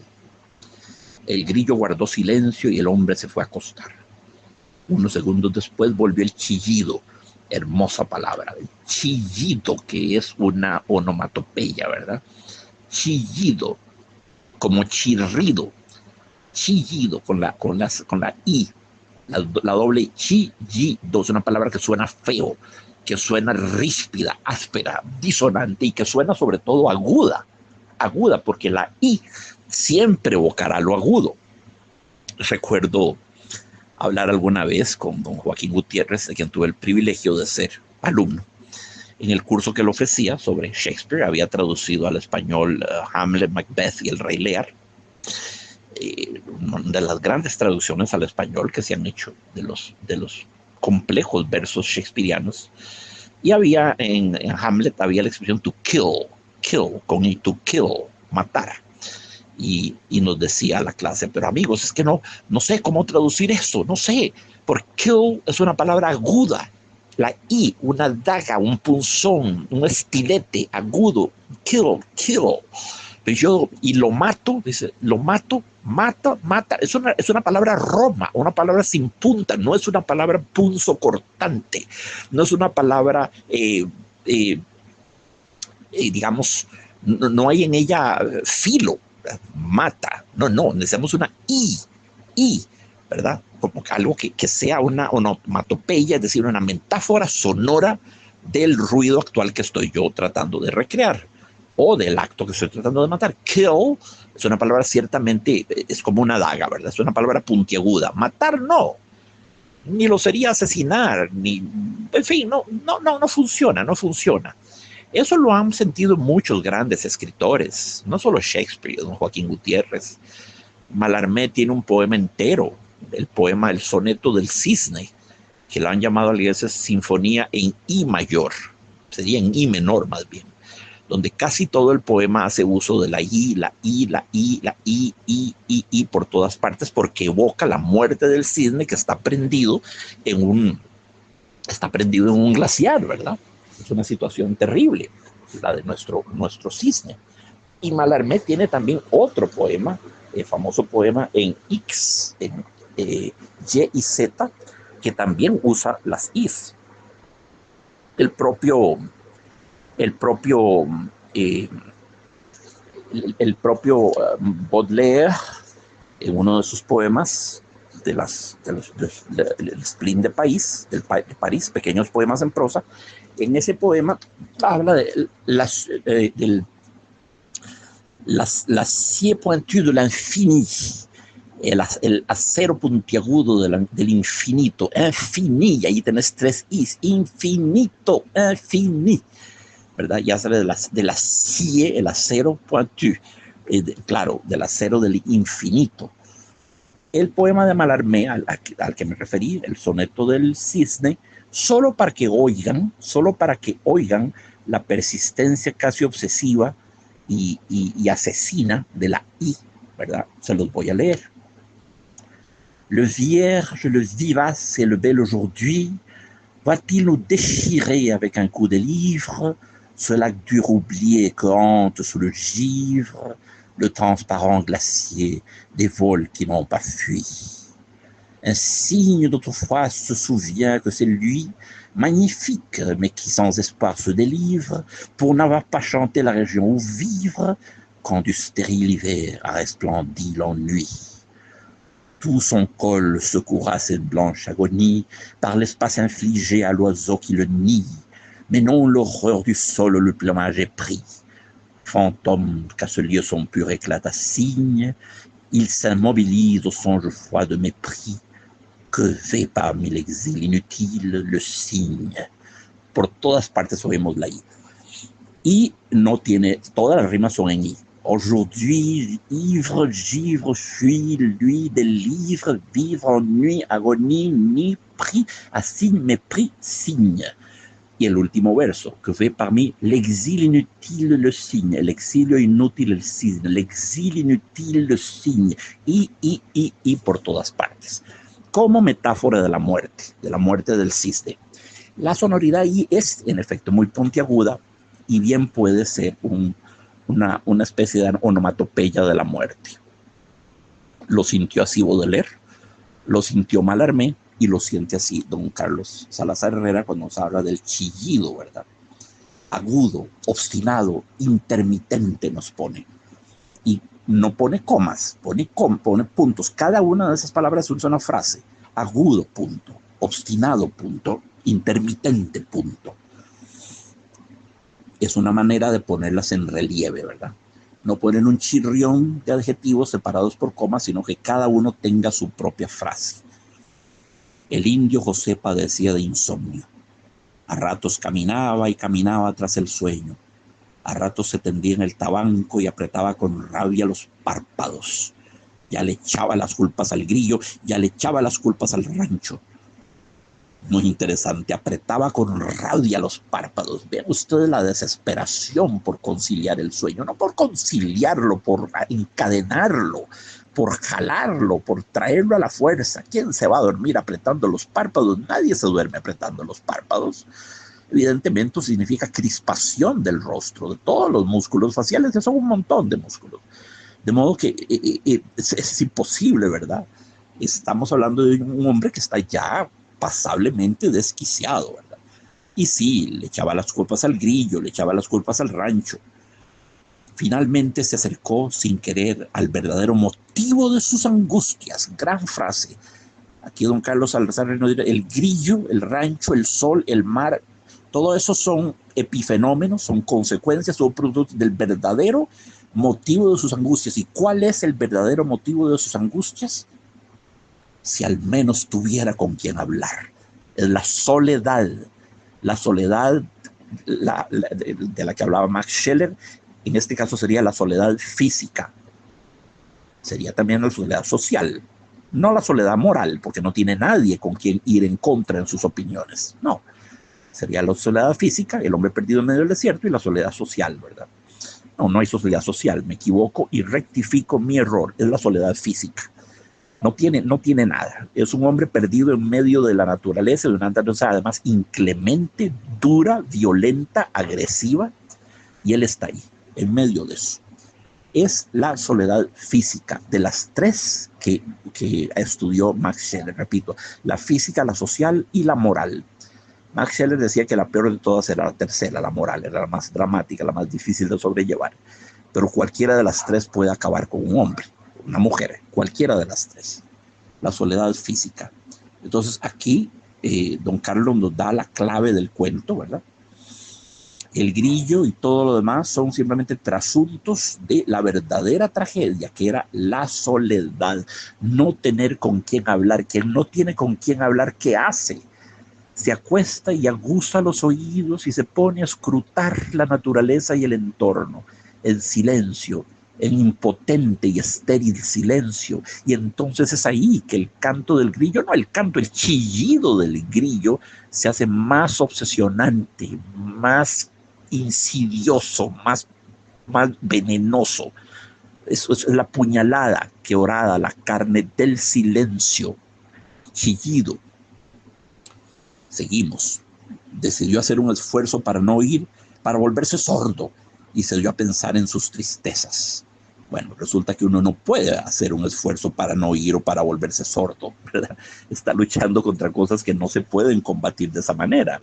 El grillo guardó silencio y el hombre se fue a acostar. Unos segundos después volvió el chillido, hermosa palabra, el chillido, que es una onomatopeya, ¿verdad? Chillido, como chirrido, chillido con la I, la doble chillido, es una palabra que suena feo, que suena ríspida, áspera, disonante y que suena sobre todo aguda, porque la I siempre evocará lo agudo. Recuerdo hablar alguna vez con don Joaquín Gutiérrez, de quien tuve el privilegio de ser alumno. En el curso que él ofrecía sobre Shakespeare, había traducido al español Hamlet, Macbeth y el Rey Lear. Una de las grandes traducciones al español que se han hecho de los complejos versos shakespearianos. Y había en Hamlet había la expresión to kill, con it, to kill, matar. Y nos decía la clase, pero amigos, es que no sé cómo traducir eso, no sé, porque kill es una palabra aguda, la I, una daga, un punzón, un estilete agudo, kill. Y lo mato, dice, lo mato, mata, es una palabra roma, una palabra sin punta, no es una palabra punzo cortante, no es una palabra, digamos, no hay en ella filo, mata, no, necesitamos una I, ¿verdad? Como algo que sea una onomatopeya, es decir, una metáfora sonora del ruido actual que estoy yo tratando de recrear, o del acto que estoy tratando de matar. Kill es una palabra ciertamente, es como una daga, ¿verdad? Es una palabra puntiaguda. Matar no, ni lo sería asesinar, ni, en fin, no funciona. Eso lo han sentido muchos grandes escritores, no solo Shakespeare, don Joaquín Gutiérrez. Mallarmé tiene un poema entero, el soneto del cisne, que lo han llamado a veces sinfonía en I mayor, sería en I menor más bien, donde casi todo el poema hace uso de la I por todas partes, porque evoca la muerte del cisne que está prendido en un glaciar, ¿verdad? Es una situación terrible, la de nuestro cisne. Y Mallarmé tiene también otro poema, el famoso poema en X, en Y y Z, que también usa las Is. El propio Baudelaire, en uno de sus poemas del Spleen de París, pequeños poemas en prosa, en ese poema habla de la scie pointue de l'infini, el acero puntiagudo del infinito, infini, y ahí tenés tres is, infinito, infini, ¿verdad? Ya sale de la scie, el acero pointue, claro, del acero del infinito. El poema de Mallarmé, al que me referí, el soneto del cisne, solo para que oigan la persistencia casi obsesiva y asesina de la I, ¿verdad? Se los voy a leer. Le vierge, le vivace et le bel aujourd'hui, va-t-il nous déchirer avec un coup de livre ce lac dur oublié que hante sous le givre le transparent glacier des vols qui n'ont pas fui. Un cygne d'autrefois se souvient que c'est lui, magnifique, mais qui sans espoir se délivre, pour n'avoir pas chanté la région où vivre, quand du stérile hiver a resplendi l'ennui. Tout son col secoura cette blanche agonie par l'espace infligé à l'oiseau qui le nie, mais non l'horreur du sol le plumage est pris. Fantôme qu'à ce lieu son pur éclat assigne, il s'immobilise au songe froid de mépris, que fait parmi l'exil inutile le cygne. Por todas partes oímos la I. Y no tiene, todas las rimas son en I. Aujourd'hui, ivre, givre, suis, lui, des livres, vivre, ennui, agonie, ni, prix, assigne, mépris, signe. Y el último verso, que fue para mí, l'exil inutile le signe, el exilio inútil el cisne, el exil inútil le signe, y por todas partes. Como metáfora de la muerte del cisne. La sonoridad ahí es, en efecto, muy puntiaguda y bien puede ser una especie de onomatopeya de la muerte. Lo sintió así Baudelaire, lo sintió Mallarmé y lo siente así don Carlos Salazar Herrera cuando nos habla del chillido, ¿verdad? Agudo, obstinado, intermitente nos pone. Y no pone comas, pone puntos. Cada una de esas palabras es una frase. Agudo, punto. Obstinado, punto. Intermitente, punto. Es una manera de ponerlas en relieve, ¿verdad? No ponen un chirrión de adjetivos separados por comas, sino que cada uno tenga su propia frase. El indio José padecía de insomnio. A ratos caminaba y caminaba tras el sueño. A ratos se tendía en el tabanco y apretaba con rabia los párpados. Ya le echaba las culpas al grillo, ya le echaba las culpas al rancho. Muy interesante, apretaba con rabia los párpados. Vean ustedes la desesperación por conciliar el sueño, no por conciliarlo, por encadenarlo, por jalarlo, por traerlo a la fuerza. ¿Quién se va a dormir apretando los párpados? Nadie se duerme apretando los párpados. Evidentemente significa crispación del rostro, de todos los músculos faciales, que son un montón de músculos. De modo que es imposible, ¿verdad? Estamos hablando de un hombre que está ya pasablemente desquiciado, ¿verdad? Y sí, le echaba las culpas al grillo, le echaba las culpas al rancho. Finalmente se acercó sin querer al verdadero motivo de sus angustias. Gran frase. Aquí don Carlos Salazar nos dice, el grillo, el rancho, el sol, el mar, todo eso son epifenómenos, son consecuencias, son productos del verdadero motivo de sus angustias. ¿Y cuál es el verdadero motivo de sus angustias? Si al menos tuviera con quien hablar. Es la soledad de la que hablaba Max Scheler. En este caso sería la soledad física. Sería también la soledad social. No la soledad moral, porque no tiene nadie con quien ir en contra en sus opiniones. No. Sería la soledad física, el hombre perdido en medio del desierto, y la soledad social, ¿verdad? No hay soledad social. Me equivoco y rectifico mi error. Es la soledad física. No tiene nada. Es un hombre perdido en medio de la naturaleza, de una naturaleza además inclemente, dura, violenta, agresiva, y él está ahí, en medio de eso. Es la soledad física de las tres que estudió Max Scheler, repito, la física, la social y la moral. Max Scheler decía que la peor de todas era la tercera, la moral, era la más dramática, la más difícil de sobrellevar. Pero cualquiera de las tres puede acabar con un hombre, una mujer, cualquiera de las tres. La soledad física. Entonces aquí don Carlos nos da la clave del cuento, ¿verdad? El grillo y todo lo demás son simplemente trasuntos de la verdadera tragedia, que era la soledad. No tener con quién hablar. Quien no tiene con quién hablar, ¿qué hace? Se acuesta y aguza los oídos y se pone a escrutar la naturaleza y el entorno, el silencio, el impotente y estéril silencio. Y entonces es ahí que el canto del grillo, no el canto, el chillido del grillo se hace más obsesionante, más insidioso, más venenoso. Eso es la puñalada que horada la carne del silencio. Chillido. Seguimos. Decidió hacer un esfuerzo para no oír, para volverse sordo, y se dio a pensar en sus tristezas. Bueno, resulta que uno no puede hacer un esfuerzo para no oír o para volverse sordo, ¿verdad? Está luchando contra cosas que no se pueden combatir de esa manera.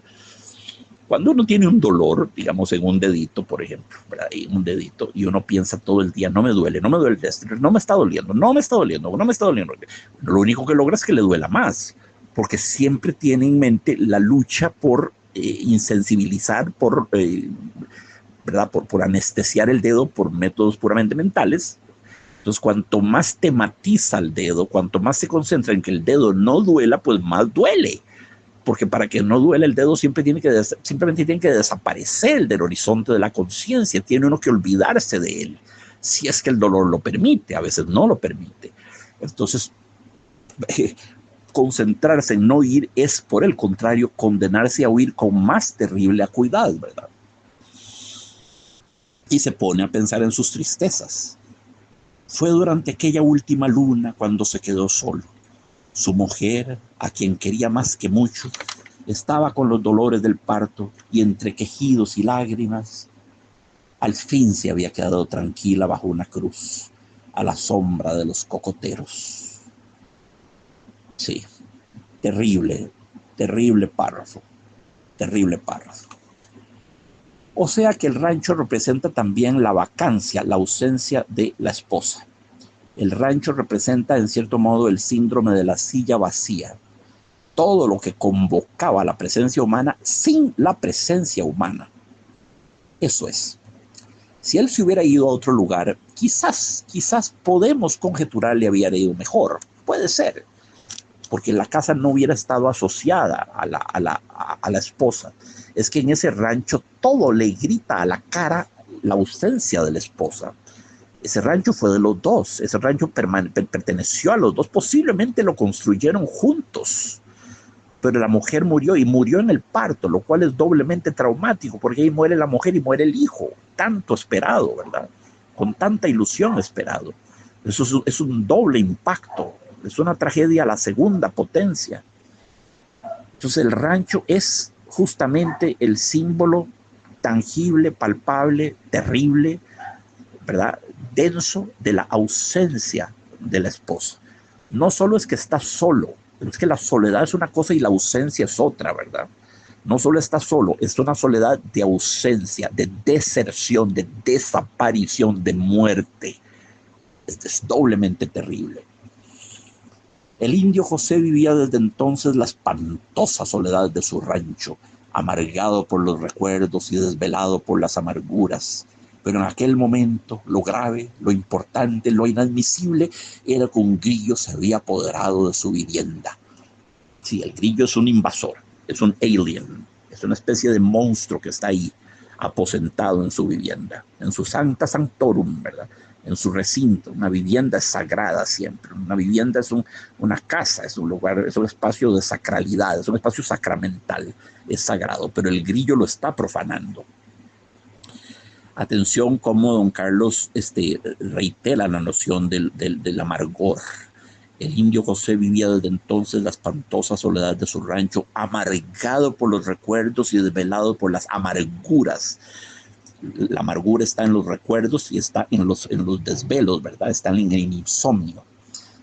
Cuando uno tiene un dolor, digamos en un dedito, por ejemplo, ¿verdad? En un dedito, y uno piensa todo el día, no me duele, no me está doliendo. Lo único que logra es que le duela más, porque siempre tiene en mente la lucha por insensibilizar, ¿verdad? Por anestesiar el dedo por métodos puramente mentales. Entonces, cuanto más tematiza el dedo, cuanto más se concentra en que el dedo no duela, pues más duele. Porque para que no duele el dedo simplemente tiene que desaparecer del horizonte de la conciencia, tiene uno que olvidarse de él. si es que el dolor lo permite, a veces no lo permite. Entonces, concentrarse en no huir es, por el contrario, condenarse a huir con más terrible acuidad, ¿verdad? Y se pone a pensar en sus tristezas. Fue durante aquella última luna cuando se quedó solo. Su mujer, a quien quería más que mucho, estaba con los dolores del parto y entre quejidos y lágrimas, al fin se había quedado tranquila bajo una cruz, a la sombra de los cocoteros. Sí, terrible, terrible párrafo, terrible párrafo. O sea que el rancho representa también la vacancia, la ausencia de la esposa. El rancho representa en cierto modo el síndrome de la silla vacía. Todo lo que convocaba la presencia humana sin la presencia humana. Eso es. Si él se hubiera ido a otro lugar, quizás podemos conjeturar le había ido mejor. Puede ser. Porque la casa no hubiera estado asociada a la esposa. Es que en ese rancho todo le grita a la cara la ausencia de la esposa. Ese rancho fue de los dos. Ese rancho perteneció a los dos. Posiblemente lo construyeron juntos. Pero la mujer murió y murió en el parto, lo cual es doblemente traumático, porque ahí muere la mujer y muere el hijo, tanto esperado, ¿verdad? Con tanta ilusión esperado. Eso es un doble impacto, es una tragedia a la segunda potencia. Entonces el rancho es justamente el símbolo tangible, palpable, terrible, ¿verdad? Denso de la ausencia de la esposa. No solo es que está solo, es que la soledad es una cosa y la ausencia es otra, ¿verdad? No solo está solo, es una soledad de ausencia, de deserción, de desaparición, de muerte. Es doblemente terrible. El indio José vivía desde entonces la espantosa soledad de su rancho, amargado por los recuerdos y desvelado por las amarguras. Pero en aquel momento, lo grave, lo importante, lo inadmisible, era que un grillo se había apoderado de su vivienda. Sí, el grillo es un invasor, es un alien, es una especie de monstruo que está ahí, aposentado en su vivienda, en su sancta sanctorum, ¿verdad? En su recinto. Una vivienda es sagrada siempre. Una vivienda es una casa, es un lugar, es un espacio de sacralidad, es un espacio sacramental, es sagrado, pero el grillo lo está profanando. Atención cómo don Carlos reitera la noción del amargor. El indio José vivía desde entonces la espantosa soledad de su rancho, amargado por los recuerdos y desvelado por las amarguras. La amargura está en los recuerdos y está en los desvelos, ¿verdad? Está en el insomnio.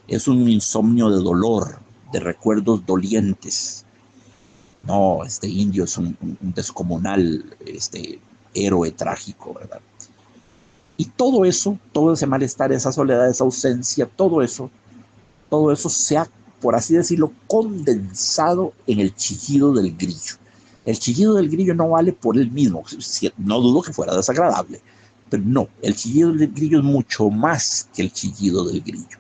Es un insomnio de dolor, de recuerdos dolientes. No, este indio es un descomunal héroe trágico, ¿verdad? Y todo eso, todo ese malestar, esa soledad, esa ausencia, todo eso se ha, por así decirlo, condensado en el chillido del grillo. El chillido del grillo no vale por él mismo, no dudo que fuera desagradable, pero no, el chillido del grillo es mucho más que el chillido del grillo.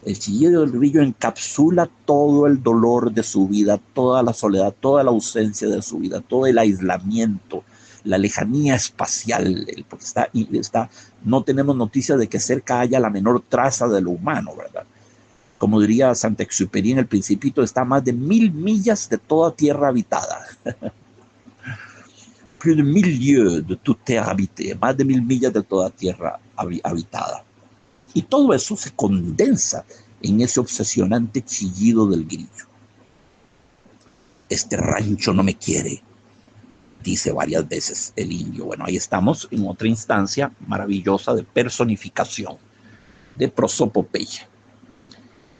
El chillido del grillo encapsula todo el dolor de su vida, toda la soledad, toda la ausencia de su vida, todo el aislamiento, la lejanía espacial, porque no tenemos noticia de que cerca haya la menor traza de lo humano, ¿verdad? Como diría Saint-Exupéry en El Principito, está a más de 1000 millas de toda tierra habitada. Plus de 1000 lieues de toute terre habitée, más de 1000 millas de toda tierra habitada. Y todo eso se condensa en ese obsesionante chillido del grillo. Este rancho no me quiere, dice varias veces el indio. Bueno, ahí estamos en otra instancia maravillosa de personificación, de prosopopeya,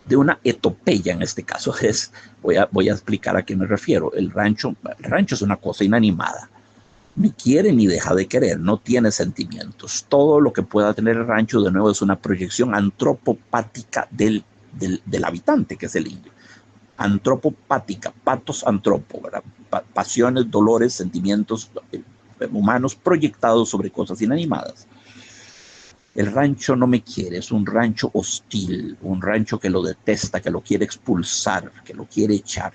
de una etopeya en este caso. Voy a explicar a qué me refiero. El rancho es una cosa inanimada. Ni quiere ni deja de querer, no tiene sentimientos. Todo lo que pueda tener el rancho, de nuevo, es una proyección antropopática del habitante, que es el indio. Antropopática, patos antropo, ¿verdad? Pasiones, dolores, sentimientos humanos proyectados sobre cosas inanimadas. El rancho no me quiere, es un rancho hostil, un rancho que lo detesta, que lo quiere expulsar, que lo quiere echar.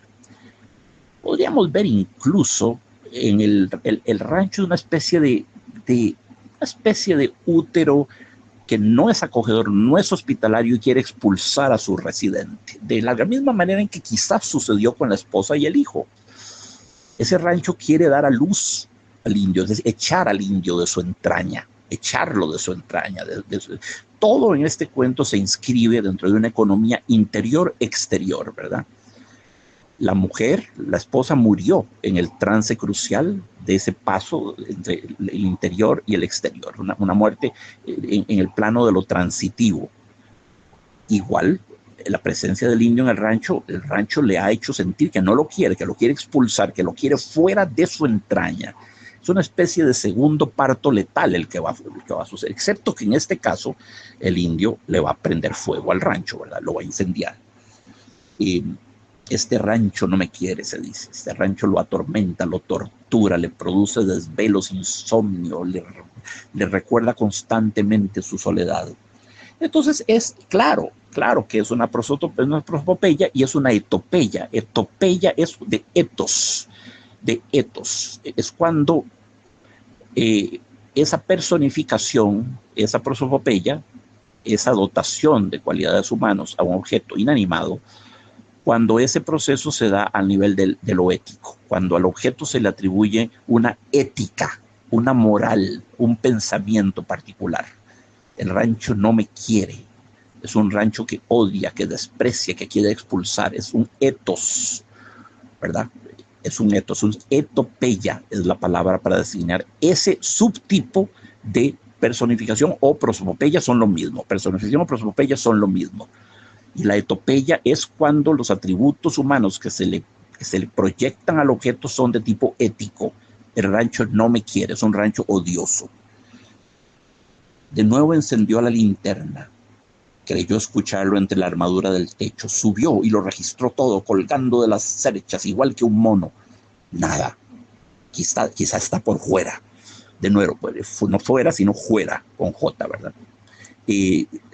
Podríamos ver incluso en el rancho una especie de útero que no es acogedor, no es hospitalario y quiere expulsar a su residente. De la misma manera en que quizás sucedió con la esposa y el hijo. Ese rancho quiere dar a luz al indio, es decir, echar al indio de su entraña, echarlo de su entraña. Todo en este cuento se inscribe dentro de una economía interior-exterior, ¿verdad? La mujer, la esposa, murió en el trance crucial de ese paso entre el interior y el exterior, una muerte en el plano de lo transitivo. Igual, la presencia del indio en el rancho le ha hecho sentir que no lo quiere, que lo quiere expulsar, que lo quiere fuera de su entraña. Es una especie de segundo parto letal el que va a suceder, excepto que en este caso el indio le va a prender fuego al rancho, ¿verdad? Lo va a incendiar. Este rancho no me quiere, se dice. Este rancho lo atormenta, lo tortura, le produce desvelos, insomnio, le recuerda constantemente su soledad. Entonces es claro que es una prosopopeya y es una etopeya. Etopeya es de etos. Es cuando esa personificación, esa prosopopeya, esa dotación de cualidades humanas a un objeto inanimado, cuando ese proceso se da al nivel de lo ético, cuando al objeto se le atribuye una ética, una moral, un pensamiento particular. El rancho no me quiere, es un rancho que odia, que desprecia, que quiere expulsar, es un etos, ¿verdad? Es un etopeya es la palabra para designar ese subtipo de personificación o prosopopeya son lo mismo, personificación o prosopopeya son lo mismo. Y la etopeya es cuando los atributos humanos que se le proyectan al objeto son de tipo ético. El rancho no me quiere, es un rancho odioso. De nuevo encendió la linterna. Creyó escucharlo entre la armadura del techo. Subió y lo registró todo, colgando de las cerchas, igual que un mono. Nada. Quizá está por fuera. De nuevo, no fuera, sino fuera, con J, ¿verdad?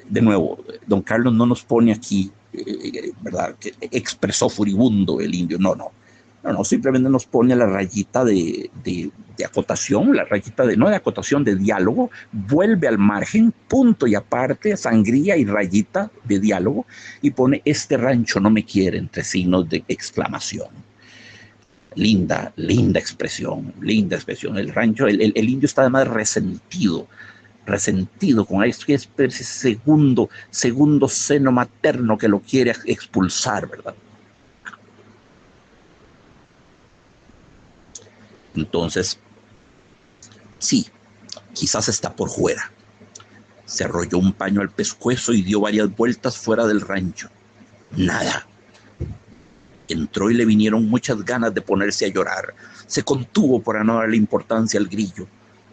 De nuevo, don Carlos no nos pone aquí, ¿verdad?, que expresó furibundo el indio. No, simplemente nos pone la rayita de acotación, la rayita no de acotación, de diálogo, vuelve al margen, punto y aparte, sangría y rayita de diálogo, y pone este rancho no me quiere entre signos de exclamación. Linda expresión. El rancho, el indio está además resentido con ese segundo seno materno que lo quiere expulsar, ¿verdad? Entonces, sí, quizás está por fuera. Se arrolló un paño al pescuezo y dio varias vueltas fuera del rancho. Nada. Entró y le vinieron muchas ganas de ponerse a llorar. Se contuvo para no darle importancia al grillo.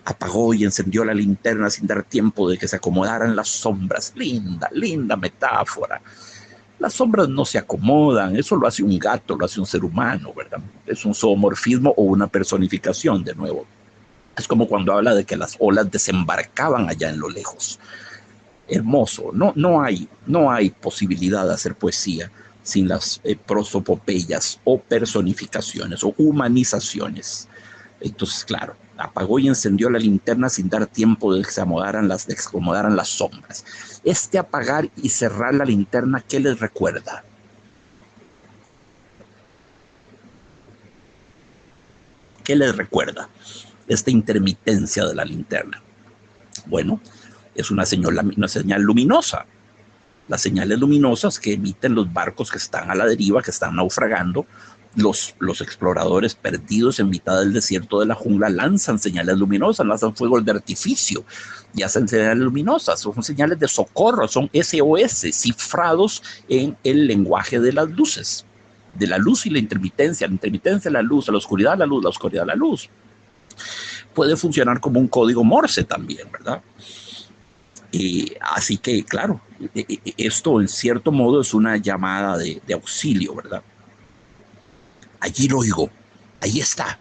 Apagó y encendió la linterna sin dar tiempo de que se acomodaran las sombras. Linda metáfora. Las sombras no se acomodan, eso lo hace un gato, lo hace un ser humano, ¿verdad? Es un zoomorfismo o una personificación, de nuevo. Es como cuando habla de que las olas desembarcaban allá en lo lejos. Hermoso, no hay posibilidad de hacer poesía sin las prosopopeyas o personificaciones o humanizaciones. Entonces, claro, apagó y encendió la linterna sin dar tiempo de que se acomodaran las sombras. Este apagar y cerrar la linterna, ¿qué les recuerda? ¿Qué les recuerda esta intermitencia de la linterna? Bueno, es una señal luminosa. Las señales luminosas que emiten los barcos que están a la deriva, que están naufragando, los exploradores perdidos en mitad del desierto de la jungla lanzan señales luminosas, lanzan fuegos de artificio y hacen señales luminosas, son señales de socorro, son SOS cifrados en el lenguaje de las luces, de la luz y la intermitencia la luz, la oscuridad la luz, la oscuridad la luz. Puede funcionar como un código Morse también, ¿verdad? Así que, claro, esto en cierto modo es una llamada de auxilio, ¿verdad? Allí lo oigo, ahí está.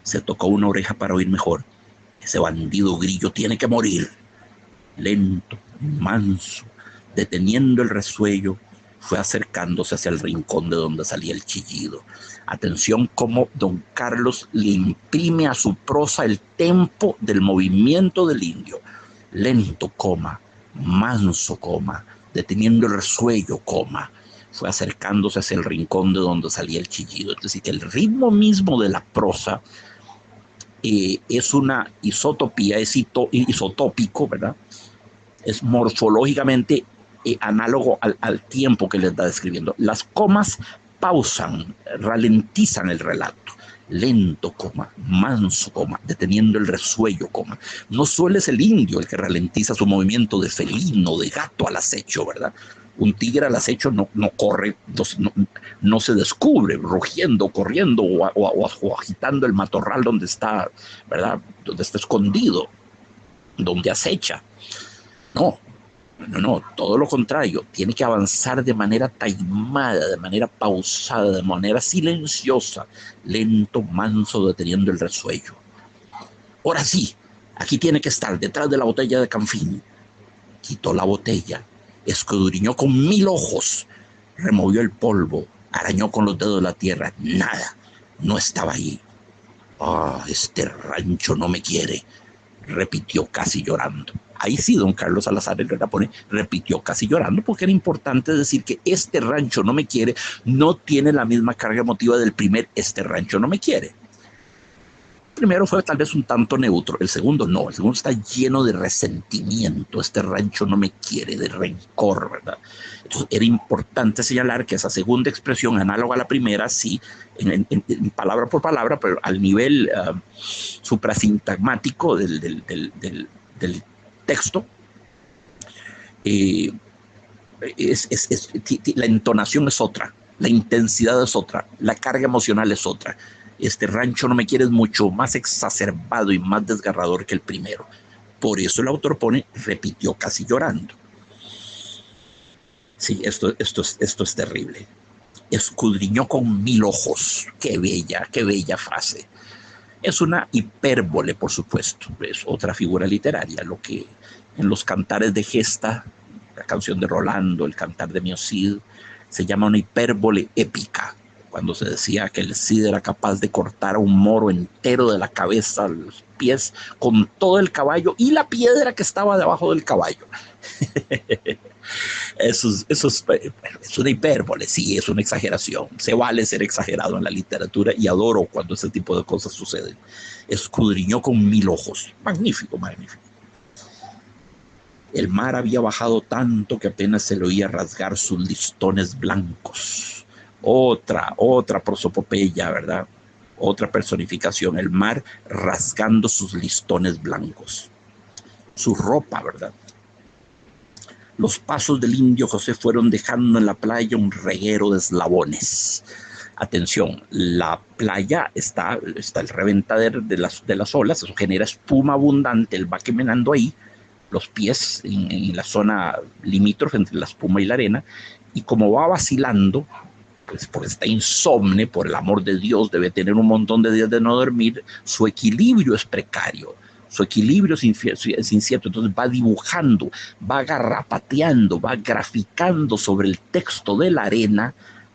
Se tocó una oreja para oír mejor. Ese bandido grillo tiene que morir. Lento, manso, deteniendo el resuello, fue acercándose hacia el rincón de donde salía el chillido. Atención cómo don Carlos le imprime a su prosa el tempo del movimiento del indio. Lento, manso, coma, deteniendo el resuello, coma, fue acercándose hacia el rincón de donde salía el chillido. Es decir, que el ritmo mismo de la prosa es una isotopía, es isotópico, ¿verdad? Es morfológicamente análogo al tiempo que les está describiendo. Las comas pausan, ralentizan el relato. Lento, coma, manso, coma, deteniendo el resuello, coma. No suele ser el indio el que ralentiza su movimiento de felino, de gato al acecho, ¿verdad? Un tigre al acecho no corre, no se descubre rugiendo, corriendo o agitando el matorral donde está, ¿verdad? Donde está escondido, donde acecha. No, todo lo contrario, tiene que avanzar de manera taimada, de manera pausada, de manera silenciosa, lento, manso, deteniendo el resuello. Ahora sí, aquí tiene que estar, detrás de la botella de Canfín. Quitó la botella, escudriñó con 1000 ojos, removió el polvo, arañó con los dedos la tierra. Nada, no estaba allí. Ah, este rancho no me quiere, repitió casi llorando. Ahí sí, don Carlos Salazar Herrera pone, repitió casi llorando, porque era importante decir que este rancho no me quiere, no tiene la misma carga emotiva del primer este rancho no me quiere. El primero fue tal vez un tanto neutro, el segundo no, el segundo está lleno de resentimiento, este rancho no me quiere, de rencor, ¿verdad? Entonces era importante señalar que esa segunda expresión, análoga a la primera, sí, en palabra por palabra, pero al nivel suprasintagmático del texto, la entonación es otra, la intensidad es otra, la carga emocional es otra. Este rancho no me quiere es mucho más exacerbado y más desgarrador que el primero. Por eso el autor pone, repitió casi llorando. Sí, esto es terrible. Escudriñó con 1000 ojos. Qué bella frase. Es una hipérbole, por supuesto, es otra figura literaria, lo que en los cantares de gesta, la canción de Rolando, el cantar de Mio Cid, se llama una hipérbole épica, cuando se decía que el Cid era capaz de cortar a un moro entero de la cabeza a los pies con todo el caballo y la piedra que estaba debajo del caballo. Eso es una hipérbole, sí, es una exageración. Se vale ser exagerado en la literatura y adoro cuando ese tipo de cosas suceden. Escudriñó con 1000 ojos. Magnífico, magnífico. El mar había bajado tanto que apenas se le oía rasgar sus listones blancos. Otra prosopopeya, ¿verdad? Otra personificación. El mar rasgando sus listones blancos. Su ropa, ¿verdad? Los pasos del indio José fueron dejando en la playa un reguero de eslabones. Atención, la playa está el reventadero de las olas, eso genera espuma abundante, él va caminando ahí, los pies en la zona limítrofe entre la espuma y la arena, y como va vacilando, pues porque está insomne, por el amor de Dios, debe tener un montón de días de no dormir, su equilibrio es precario. Su equilibrio es incierto, entonces va dibujando, va garrapateando, va graficando sobre el texto de la arena,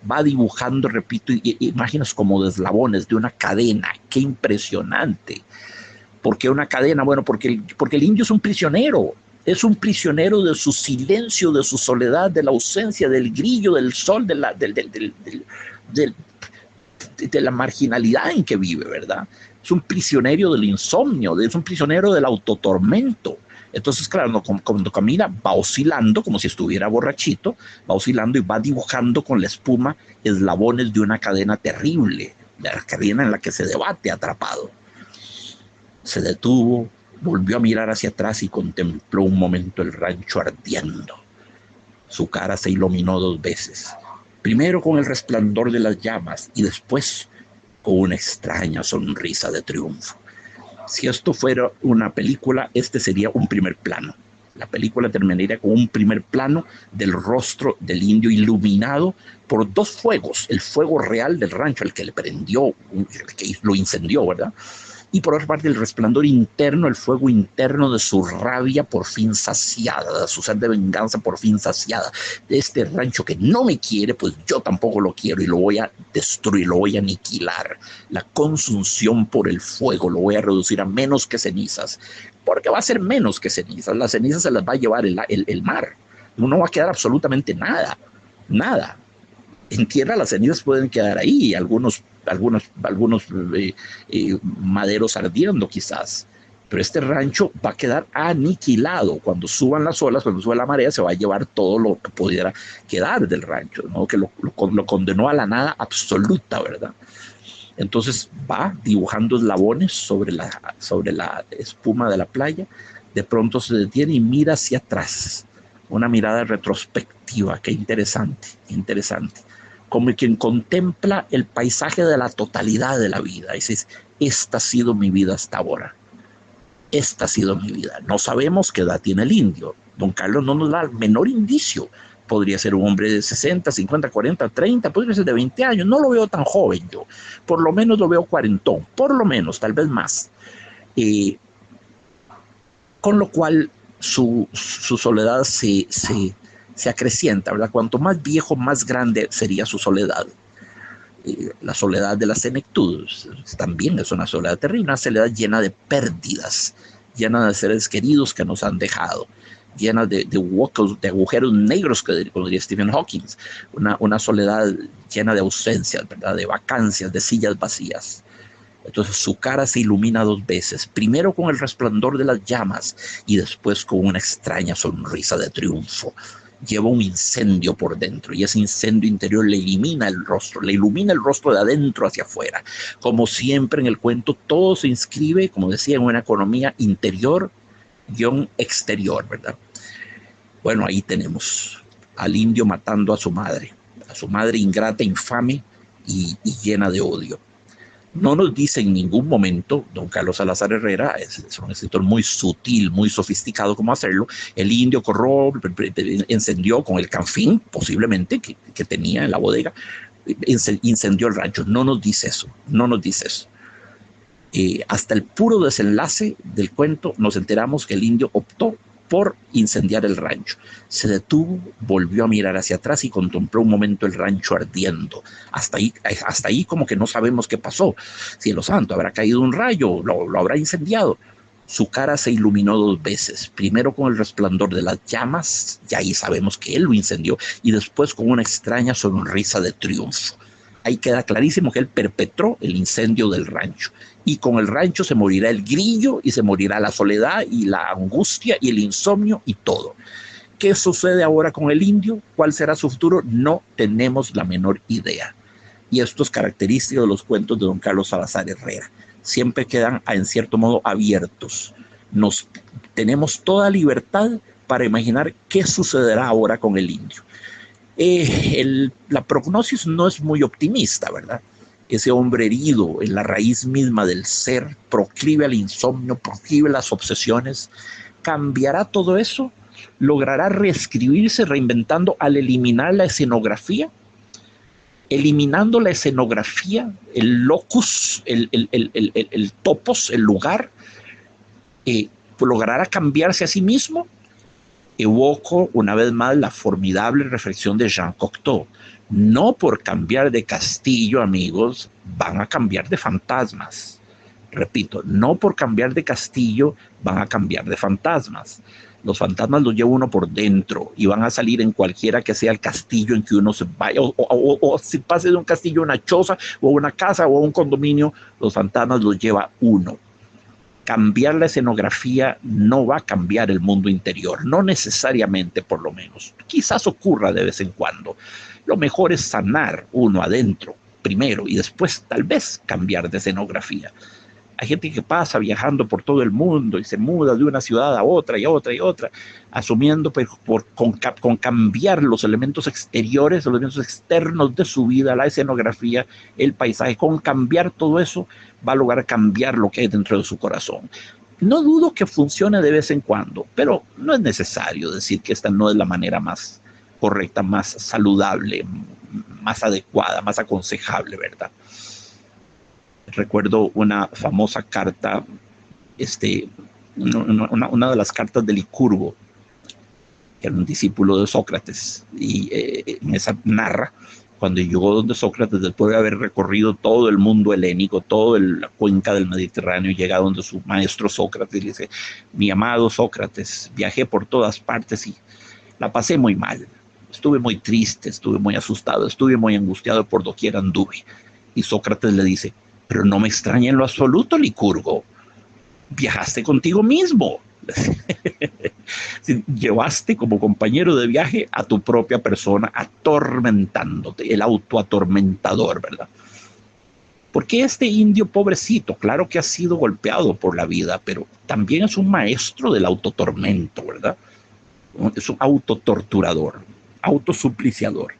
va dibujando, repito, imágenes como de eslabones de una cadena. ¡Qué impresionante! ¿Por qué una cadena? Bueno, porque el indio es un prisionero de su silencio, de su soledad, de la ausencia del grillo, del sol, de la marginalidad en que vive, ¿verdad? Es un prisionero del insomnio, es un prisionero del autotormento. Entonces, claro, cuando camina va oscilando como si estuviera borrachito, va oscilando y va dibujando con la espuma eslabones de una cadena terrible, de la cadena en la que se debate atrapado. Se detuvo, volvió a mirar hacia atrás y contempló un momento el rancho ardiendo. Su cara se iluminó 2 veces, primero con el resplandor de las llamas y después con una extraña sonrisa de triunfo. Si esto fuera una película, este sería un primer plano. La película terminaría con un primer plano del rostro del indio iluminado por 2 fuegos. El fuego real del rancho, el que le prendió, el que lo incendió, ¿verdad? y por otra parte el resplandor interno, el fuego interno de su rabia por fin saciada, de su sed de venganza por fin saciada, de este rancho que no me quiere, pues yo tampoco lo quiero y lo voy a destruir, lo voy a aniquilar. La consunción por el fuego lo voy a reducir a menos que cenizas, porque va a ser menos que cenizas, las cenizas se las va a llevar el mar, no va a quedar absolutamente nada, nada. En tierra las cenizas pueden quedar ahí, algunos maderos ardiendo quizás, pero este rancho va a quedar aniquilado. Cuando suban las olas, cuando suba la marea, se va a llevar todo lo que pudiera quedar del rancho, ¿no? Que lo condenó a la nada absoluta, ¿verdad? Entonces va dibujando eslabones sobre la espuma de la playa, de pronto se detiene y mira hacia atrás, una mirada retrospectiva, qué interesante, interesante, como quien contempla el paisaje de la totalidad de la vida. Dices, esta ha sido mi vida hasta ahora, esta ha sido mi vida. No sabemos qué edad tiene el indio, don Carlos no nos da el menor indicio. Podría ser un hombre de 60, 50, 40, 30, podría ser de 20 años, no lo veo tan joven yo, por lo menos lo veo cuarentón, por lo menos, tal vez más. Con lo cual su soledad se acrecienta, ¿verdad? Cuanto más viejo, más grande sería su soledad. La soledad de la senectud también es una soledad terrible, una soledad llena de pérdidas, llena de seres queridos que nos han dejado, llena de huecos, de agujeros negros, que como diría Stephen Hawking, una soledad llena de ausencias, ¿verdad? De vacancias, de sillas vacías. Entonces su cara se ilumina dos veces, primero con el resplandor de las llamas y después con una extraña sonrisa de triunfo. Lleva un incendio por dentro y ese incendio interior le ilumina el rostro de adentro hacia afuera. Como siempre en el cuento, todo se inscribe, como decía, en una economía interior-exterior, ¿verdad? Bueno, ahí tenemos al indio matando a su madre ingrata, infame y llena de odio. No nos dice en ningún momento, don Carlos Salazar Herrera es un escritor muy sutil, muy sofisticado cómo hacerlo. El indio corrió, encendió con el canfín, posiblemente, que tenía en la bodega, incendió el rancho. No nos dice eso, no nos dice eso. Hasta el puro desenlace del cuento nos enteramos que el indio optó por incendiar el rancho. Se detuvo, volvió a mirar hacia atrás y contempló un momento el rancho ardiendo. Hasta ahí como que no sabemos qué pasó. Cielo santo, habrá caído un rayo, lo habrá incendiado. Su cara se iluminó dos veces, primero con el resplandor de las llamas, y ahí sabemos que él lo incendió, y después con una extraña sonrisa de triunfo. Ahí queda clarísimo que él perpetró el incendio del rancho. Y con el rancho se morirá el grillo y se morirá la soledad y la angustia y el insomnio y todo. ¿Qué sucede ahora con el indio? ¿Cuál será su futuro? No tenemos la menor idea. Y esto es característico de los cuentos de don Carlos Salazar Herrera. Siempre quedan en cierto modo abiertos. Tenemos toda libertad para imaginar qué sucederá ahora con el indio. La prognosis no es muy optimista, ¿verdad? Ese hombre herido en la raíz misma del ser, proclive al insomnio, proclive a las obsesiones, ¿cambiará todo eso? ¿Logrará reescribirse reinventando al eliminar la escenografía? Eliminando la escenografía, el locus, el topos, el lugar, ¿logrará cambiarse a sí mismo? Evoco una vez más la formidable reflexión de Jean Cocteau. No por cambiar de castillo, amigos, van a cambiar de fantasmas. Repito, no por cambiar de castillo van a cambiar de fantasmas. Los fantasmas los lleva uno por dentro y van a salir en cualquiera que sea el castillo en que uno se vaya, o si pase de un castillo a una choza, o una casa, o un condominio, los fantasmas los lleva uno. Cambiar la escenografía no va a cambiar el mundo interior, no necesariamente por lo menos. Quizás ocurra de vez en cuando. Lo mejor es sanar uno adentro primero y después tal vez cambiar de escenografía. Hay gente que pasa viajando por todo el mundo y se muda de una ciudad a otra y a otra y a otra, asumiendo con cambiar los elementos exteriores, los elementos externos de su vida, la escenografía, el paisaje, con cambiar todo eso va a lograr cambiar lo que hay dentro de su corazón. No dudo que funcione de vez en cuando, pero no es necesario decir que esta no es la manera más correcta, más saludable, más adecuada, más aconsejable, ¿verdad? Recuerdo una famosa carta, una de las cartas de Licurgo, que era un discípulo de Sócrates, y en esa narra cuando llegó donde Sócrates, después de haber recorrido todo el mundo helénico, toda la cuenca del Mediterráneo, llega donde su maestro Sócrates y le dice: mi amado Sócrates, viajé por todas partes y la pasé muy mal. Estuve muy triste, estuve muy asustado, estuve muy angustiado, por doquier anduve. Y Sócrates le dice: pero no me extraña en lo absoluto, Licurgo. Viajaste contigo mismo. Llevaste como compañero de viaje a tu propia persona, atormentándote, el autoatormentador, ¿verdad? Porque este indio pobrecito, claro que ha sido golpeado por la vida, pero también es un maestro del autotormento, ¿verdad? Es un autotorturador, autosupliciador.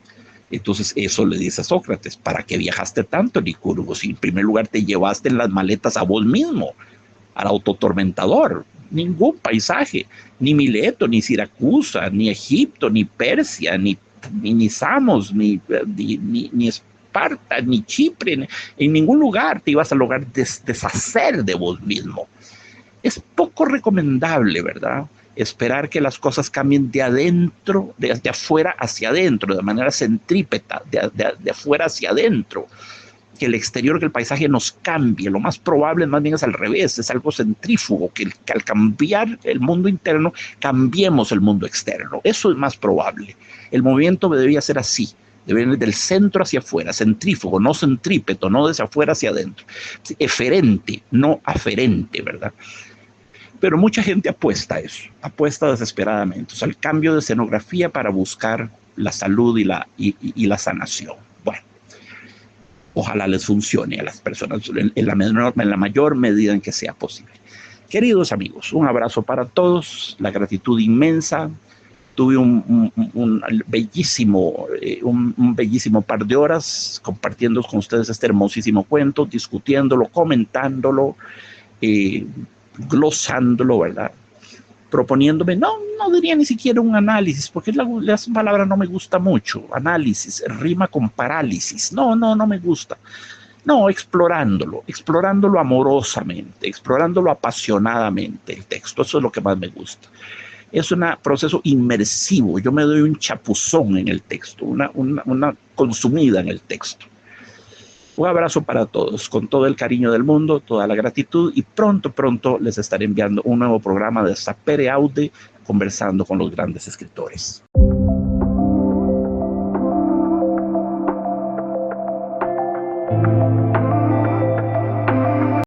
Entonces eso le dice a Sócrates: ¿para qué viajaste tanto, Licurgo? Si en primer lugar te llevaste en las maletas a vos mismo, al autotormentador. Ningún paisaje, ni Mileto, ni Siracusa, ni Egipto, ni Persia, ni Samos, ni Esparta, ni Chipre, en ningún lugar te ibas a lograr deshacer de vos mismo. Es poco recomendable, ¿verdad?, esperar que las cosas cambien de adentro, de afuera hacia adentro, de manera centrípeta, de afuera hacia adentro. Que el exterior, que el paisaje nos cambie. Lo más probable más bien es al revés, es algo centrífugo, que al cambiar el mundo interno, cambiemos el mundo externo. Eso es más probable. El movimiento debía ser así, debe venir del centro hacia afuera, centrífugo, no centrípeto, no desde afuera hacia adentro. Eferente, no aferente, ¿verdad? Pero mucha gente apuesta a eso, apuesta desesperadamente, o sea, el cambio de escenografía para buscar la salud y la sanación. Bueno, ojalá les funcione a las personas en la mayor medida en que sea posible. Queridos amigos, un abrazo para todos, la gratitud inmensa. Tuve un bellísimo par de horas compartiendo con ustedes este hermosísimo cuento, discutiéndolo, comentándolo, glosándolo, ¿verdad? Proponiéndome, no diría ni siquiera un análisis, porque esa palabra no me gusta mucho. Análisis rima con parálisis. No me gusta. No, explorándolo amorosamente, explorándolo apasionadamente, el texto. Eso es lo que más me gusta. Es un proceso inmersivo. Yo me doy un chapuzón en el texto, una consumida en el texto. Un abrazo para todos, con todo el cariño del mundo, toda la gratitud, y pronto les estaré enviando un nuevo programa de Sapere Aude, conversando con los grandes escritores.